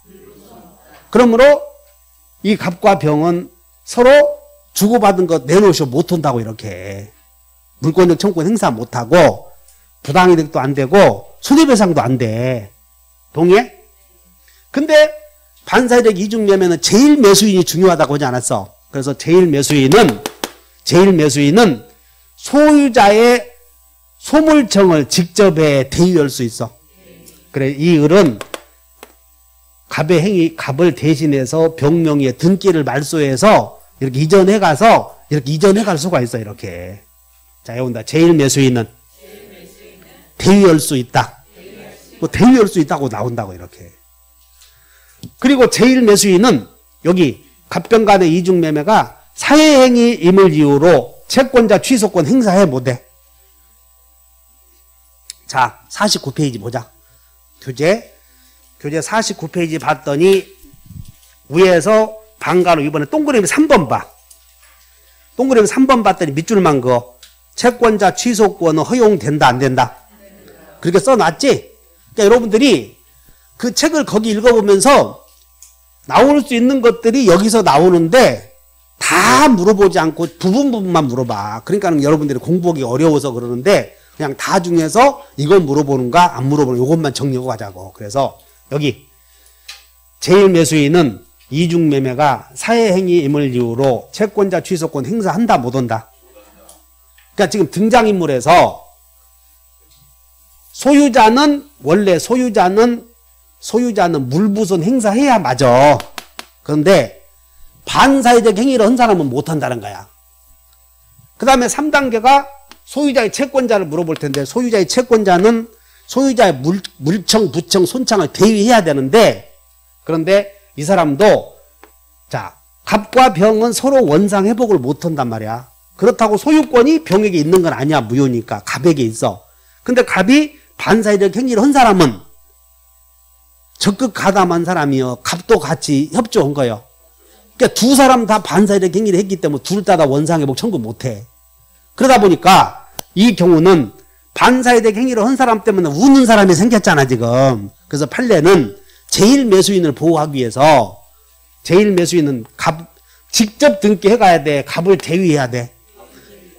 그러므로 이 갑과 병은 서로 주고받은 것 내놓으셔 못한다고 이렇게. 물권적 청구권 행사 못하고 부당이득도 안 되고 손해배상도 안 돼. 동의해? 근데 반사이력 이중매매는 제일 매수인이 중요하다고 하지 않았어. 그래서 제일 매수인은 소유자의 소물청을 직접 대유할 수 있어. 그래 이 을은 갑을 대신해서 병명의의 등기를 말소해서 이렇게 이전해 갈 수가 있어 이렇게. 자 외운다. 제일 매수인은 대유할 수 있다. 뭐 대유할 수 있다고 나온다고 이렇게. 그리고 제일 매수인은 여기 갑병 간의 이중 매매가 사회행위임을 이유로 채권자 취소권 행사해 못해. 자 49페이지 보자. 교재 교재 49페이지 봤더니 위에서 방가로 이번에 동그라미 3번 봐. 동그라미 3번 봤더니 밑줄만 그어. 채권자 취소권은 허용된다 안 된다? 그렇게 써놨지? 그러니까 여러분들이 그 책을 거기 읽어보면서 나올 수 있는 것들이 여기서 나오는데 다 물어보지 않고 부분만 물어봐. 그러니까 여러분들이 공부하기 어려워서 그러는데 그냥 다 중에서 이걸 물어보는가 안 물어보는 이것만 정리하고 가자고. 그래서 여기 제1매수인은 이중매매가 사회행위임을 이유로 채권자 취소권 행사한다 못한다? 그러니까 지금 등장인물에서 소유자는 원래 소유자는 물부선 행사해야 맞아. 그런데 반사회적 행위를 한 사람은 못한다는 거야. 그 다음에 3단계가 소유자의 채권자를 물어볼 텐데 소유자의 채권자는 소유자의 물청, 부청, 손창을 대위해야 되는데 그런데 이 사람도 자 갑과 병은 서로 원상 회복을 못한단 말이야. 그렇다고 소유권이 병에게 있는 건 아니야. 무효니까 갑에게 있어. 근데 갑이 반사회적 행위를 한 사람은 적극 가담한 사람이요. 갑도 같이 협조한 거예요. 그러니까 두 사람 다 반사회적 행위를 했기 때문에 둘 다 원상회복 청구 못해. 그러다 보니까 이 경우는 반사회적 행위를 한 사람 때문에 우는 사람이 생겼잖아 지금. 그래서 판례는 제1매수인을 보호하기 위해서 제1매수인은 갑 직접 등기해 가야 돼. 갑을 대위해야 돼.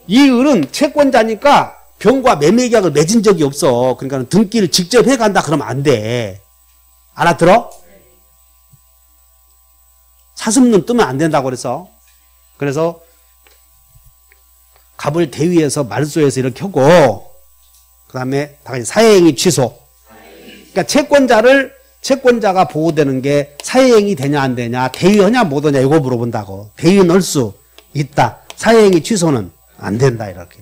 이 을은 채권자니까 병과 매매계약을 맺은 적이 없어. 그러니까 등기를 직접 해간다 그러면 안 돼. 알아들어? 사슴눈 뜨면 안 된다고 그래서 갑을 대위해서 말소해서 이렇게 하고 그 다음에 사회행위 취소. 그러니까 채권자가 보호되는 게 사회행위 되냐 안 되냐 대위하냐 못하냐 이거 물어본다고. 대위는 할 수 있다. 사회행위 취소는 안 된다 이렇게.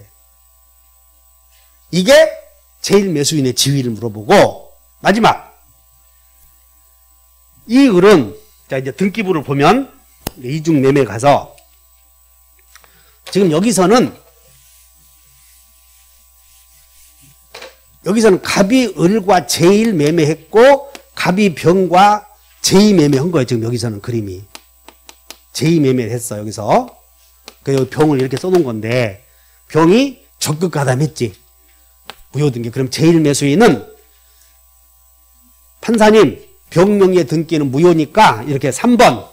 이게 제1매수인의 지위를 물어보고 마지막 이 을은 자 이제 등기부를 보면 이중매매 가서 지금 여기서는 갑이 을과 제1매매했고 갑이 병과 제2매매한 거예요. 지금 여기서는 그림이 제2매매를 했어. 여기서 그 병을 이렇게 써놓은 건데 병이 적극 가담했지. 무효등기. 그럼 제1매수인은 판사님 병명의 등기는 무효니까 이렇게 3번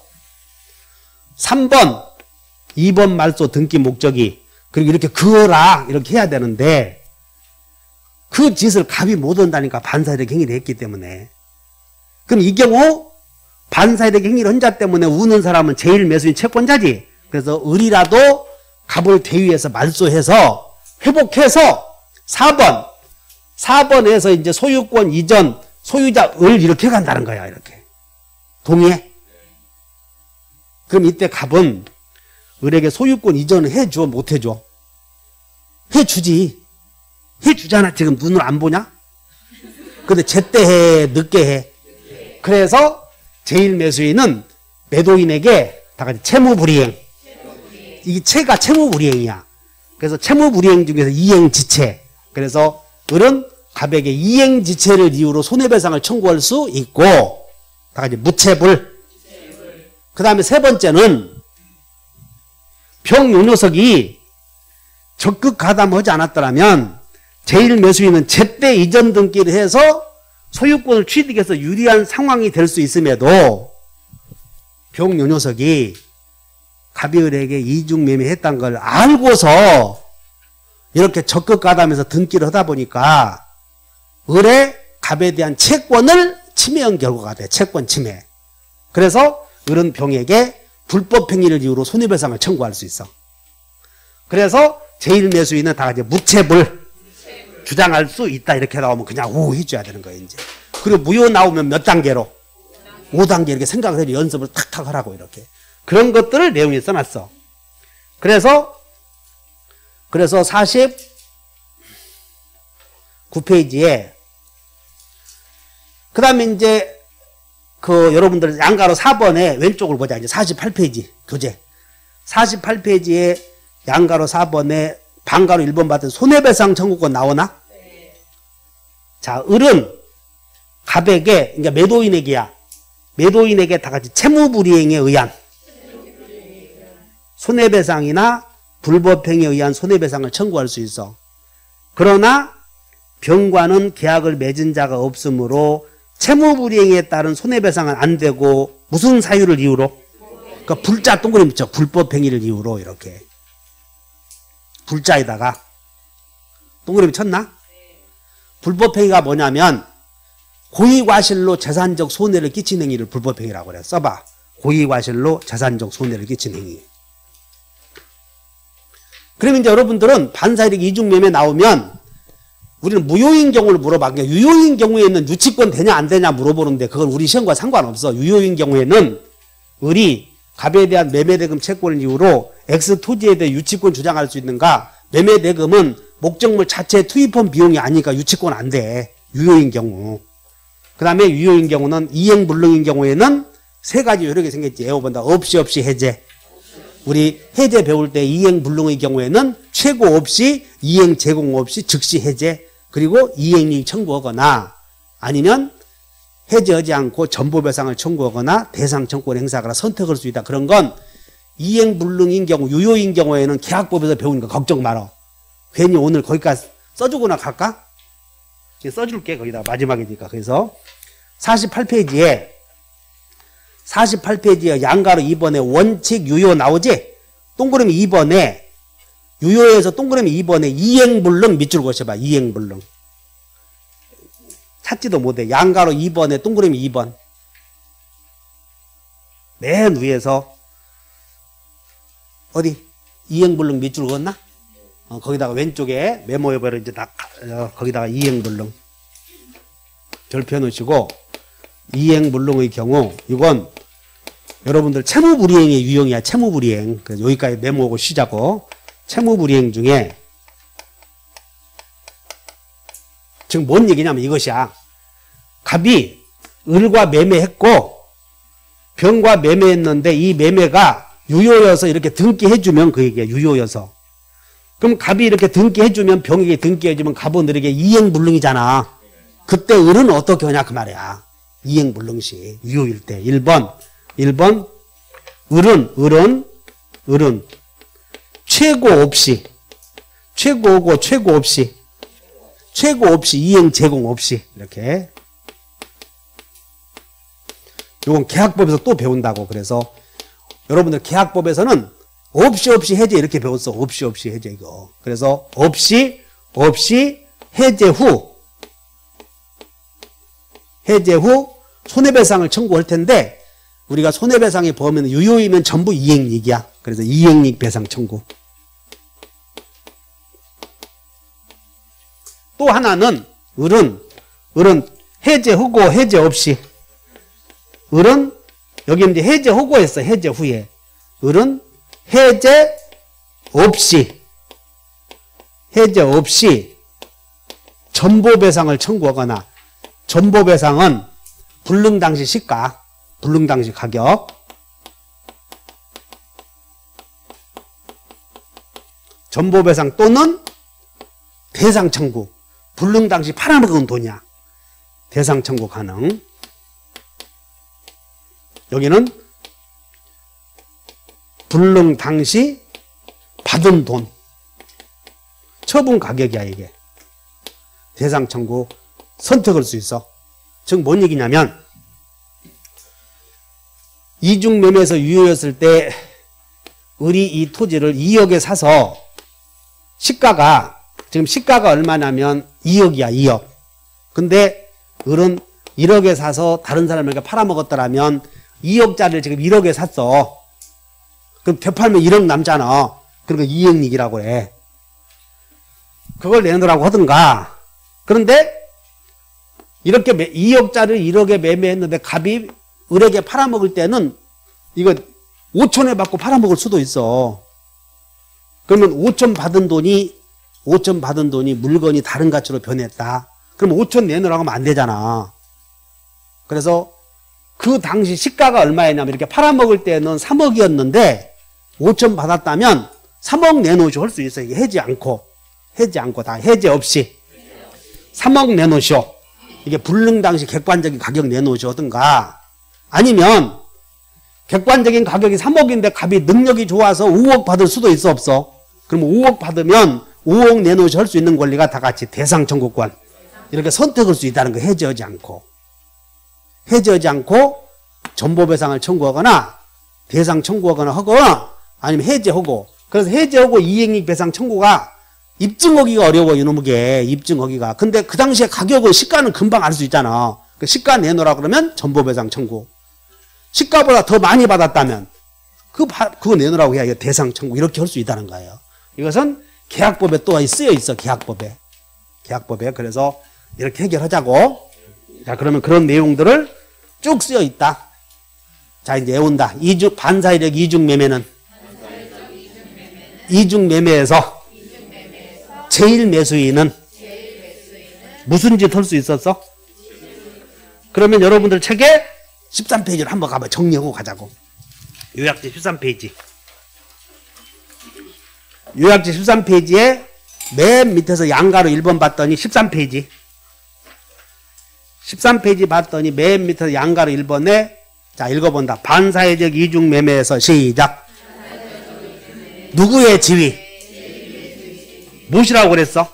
2번 말소 등기 목적이 그리고 이렇게 그어라 이렇게 해야 되는데 그 짓을 갑이 못한다니까. 반사회적 행위를 했기 때문에. 그럼 이 경우 반사회적 행위를 한 자 때문에 우는 사람은 제1매수인 채권자지. 그래서 을이라도 갑을 대위해서 말소해서 회복해서 4번에서 이제 소유권 이전 소유자 을 이렇게 간다는 거야. 이렇게. 동의해? 그럼 이때 갑은 을에게 소유권 이전을 해줘 못 해줘? 해주지. 해주잖아. 지금 눈을 안 보냐? 근데 제때 해 늦게 해. 그래서 제1매수인은 매도인에게 다 같이 채무불이행. 이 채가 채무불이행이야. 그래서 채무불이행 중에서 이행지체. 그래서 을은 갑에게 이행지체를 이유로 손해배상을 청구할 수 있고 다 같이 무채불. 그 다음에 세 번째는 병 요 녀석이 적극 가담하지 않았더라면 제1매수인은 제때 이전 등기를 해서 소유권을 취득해서 유리한 상황이 될 수 있음에도 병 요 녀석이 갑이 을에게 이중매매했다는 걸 알고서 이렇게 적극 가담해서 등기를 하다 보니까 을의 갑에 대한 채권을 침해한 결과가 돼. 채권 침해. 그래서 을은 병에게 불법 행위를 이유로 손해배상을 청구할 수 있어. 그래서 제1매수인은 다 같이 무채불 주장할 수 있다. 이렇게 나오면 그냥 오 해줘야 되는 거예요. 이제. 그리고 무효 나오면 몇 단계로? 5단계 이렇게 생각을 해서 연습을 탁탁 하라고 이렇게. 그런 것들을 내용에 써놨어. 그래서 49페이지에 그 다음에 이제 여러분들 양가로 4번에 왼쪽을 보자. 이제 48페이지 교재 48페이지에 양가로 4번에 방가로 1번 받은 손해배상 청구권 나오나? 네. 자, 을은 갑에게, 그러니까 매도인에게야. 매도인에게 다 같이 채무불이행에 의한 손해배상이나 불법행위에 의한 손해배상을 청구할 수 있어. 그러나 병과는 계약을 맺은 자가 없으므로 채무불이행에 따른 손해배상은 안 되고 무슨 사유를 이유로? 그러니까 불자 동그라미 쳐. 불법행위를 이유로 이렇게. 불자에다가 동그라미 쳤나? 불법행위가 뭐냐면 고의과실로 재산적 손해를 끼친 행위를 불법행위라고 그래. 써봐. 고의과실로 재산적 손해를 끼친 행위. 그러면 이제 여러분들은 반사이익 이중매매 나오면 우리는 무효인 경우를 물어봐. 그러니까 유효인 경우에는 유치권 되냐 안 되냐 물어보는데 그건 우리 시험과 상관없어. 유효인 경우에는 을이 갑에 대한 매매대금 채권을 이유로 X 토지에 대해 유치권 주장할 수 있는가? 매매대금은 목적물 자체에 투입한 비용이 아니니까 유치권 안 돼. 유효인 경우. 그 다음에 유효인 경우는 이행불능인 경우에는 세 가지 여러 개 생겼지. 애호본다. 없이 해제. 우리 해제 배울 때 이행불능의 경우에는 최고 없이 이행 제공 없이 즉시 해제 그리고 이행이익 청구하거나 아니면 해제하지 않고 전보배상을 청구하거나 대상 청구권 행사하거나 선택할 수 있다. 그런 건 이행불능인 경우 유효인 경우에는 계약법에서 배우니까 걱정 말어. 괜히 오늘 거기까지 써주거나 갈까? 써줄게. 거기다 마지막이니까. 그래서 48페이지에 양가로 2번에 원칙 유효 나오지? 동그라미 2번에 유효에서 동그라미 2번에 이행불능 밑줄 그어봐. 이행불능. 찾지도 못해. 양가로 2번에 동그라미 2번. 맨 위에서 어디? 이행불능 밑줄 그었나? 거기다가 왼쪽에 메모해버려. 이제 다 거기다가 이행불능. 별표 놓으시고 이행불능의 경우 이건 여러분들 채무불이행의 유형이야. 채무불이행. 그래서 여기까지 메모하고 쉬자고. 채무불이행 중에 지금 뭔 얘기냐면 이것이야. 갑이 을과 매매했고 병과 매매했는데 이 매매가 유효여서 이렇게 등기해주면 그 얘기야. 유효여서. 그럼 갑이 이렇게 등기해주면 병에게 등기해주면 갑은 을에게 이행불능이잖아. 그때 을은 어떻게 하냐 그 말이야. 이행불능시 유효일 때 1번 을은 최고 없이 최고고 최고 없이 이행 제공 없이 이렇게. 이건 계약법에서 또 배운다고. 그래서 여러분들 계약법에서는 없이 해제 이렇게 배웠어. 없이 해제 이거. 그래서 없이 해제 후 손해배상을 청구할 텐데 우리가 손해배상의 범위는 유효이면 전부 이행이익이야. 그래서 이행이익 배상 청구. 또 하나는 을은 해제하고 해제 없이. 을은 여기 이제 해제하고 했어. 해제 후에. 을은 해제 없이 전보배상을 청구하거나 전보배상은 불능 당시 시가, 불능 당시 가격, 전보배상 또는 대상 청구. 불능 당시 팔아먹은 돈이야. 대상 청구 가능. 여기는 불능 당시 받은 돈. 처분 가격이야 이게. 대상 청구 선택할 수 있어. 즉 뭔 얘기냐면 이중매매에서 유효였을 때 을이 이 토지를 2억에 사서 지금 시가가 얼마냐면 2억이야 2억. 근데 을은 1억에 사서 다른 사람에게 팔아먹었더라면 2억짜리를 지금 1억에 샀어. 그럼 되팔면 1억 남잖아. 그러니까 이행이익이라고 해. 그걸 내놓으라고 하든가. 그런데 이렇게 2억짜리를 1억에 매매했는데 갑이 을에게 팔아먹을 때는 이거 5천에 받고 팔아먹을 수도 있어. 그러면 5천 받은 돈이 물건이 다른 가치로 변했다. 그럼 5천 내놓으라고 하면 안 되잖아. 그래서 그 당시 시가가 얼마였냐면 이렇게 팔아먹을 때는 3억이었는데 5천 받았다면 3억 내놓으시오 할 수 있어. 이게 해지 않고 다 해지 없이 3억 내놓으시오. 이게 불능 당시 객관적인 가격 내놓으셨든가 아니면 객관적인 가격이 3억인데 갑이 능력이 좋아서 5억 받을 수도 있어 없어? 그럼 5억 받으면 5억 내놓으셔 할 수 있는 권리가 다 같이 대상 청구권 이렇게 선택할 수 있다는 거 해지하지 않고 전보배상을 청구하거나 대상 청구하거나 하거나 아니면 해제하고 그래서 해제하고 이익익 배상 청구가 입증하기가 어려워 이놈에게 입증하기가 근데 그 당시에 가격은 시가는 금방 알 수 있잖아 그 시가 내놓으라 그러면 전보배상 청구 시가보다 더 많이 받았다면 그거 내놓으라고 해야 대상 청구 이렇게 할 수 있다는 거예요 이것은 계약법에 또 쓰여 있어 계약법에 그래서 이렇게 해결하자고 자 그러면 그런 내용들을 쭉 쓰여 있다 자 이제 외운다 반사회적 이중매매는 이중매매에서 제일 매수인은 무슨 짓 할 수 있었어? 그러면 여러분들 책에 13페이지를 한번 가봐 정리하고 가자고 요약지 13페이지 요약지 13페이지에 맨 밑에서 양가로 1번 봤더니 13페이지 봤더니 맨 밑에서 양가로 1번에 자 읽어본다 반사회적 이중매매에서 시작 누구의 지위 무엇이라고 그랬어?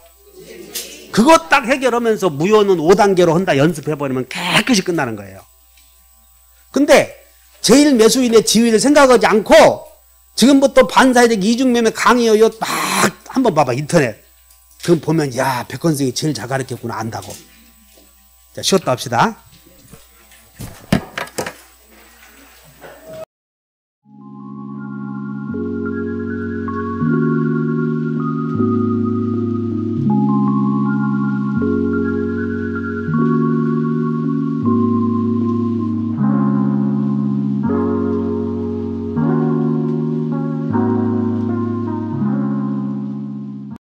그거 딱 해결하면서 무효는 5단계로 한다 연습해버리면 깨끗이 끝나는 거예요 근데 제일 매수인의 지위를 생각하지 않고 지금부터 반사회적 이중매매 강의요 막 한번 봐봐 인터넷 그럼 보면 야 백건생이 제일 잘 가르쳤구나 안다고 자 쉬었다 합시다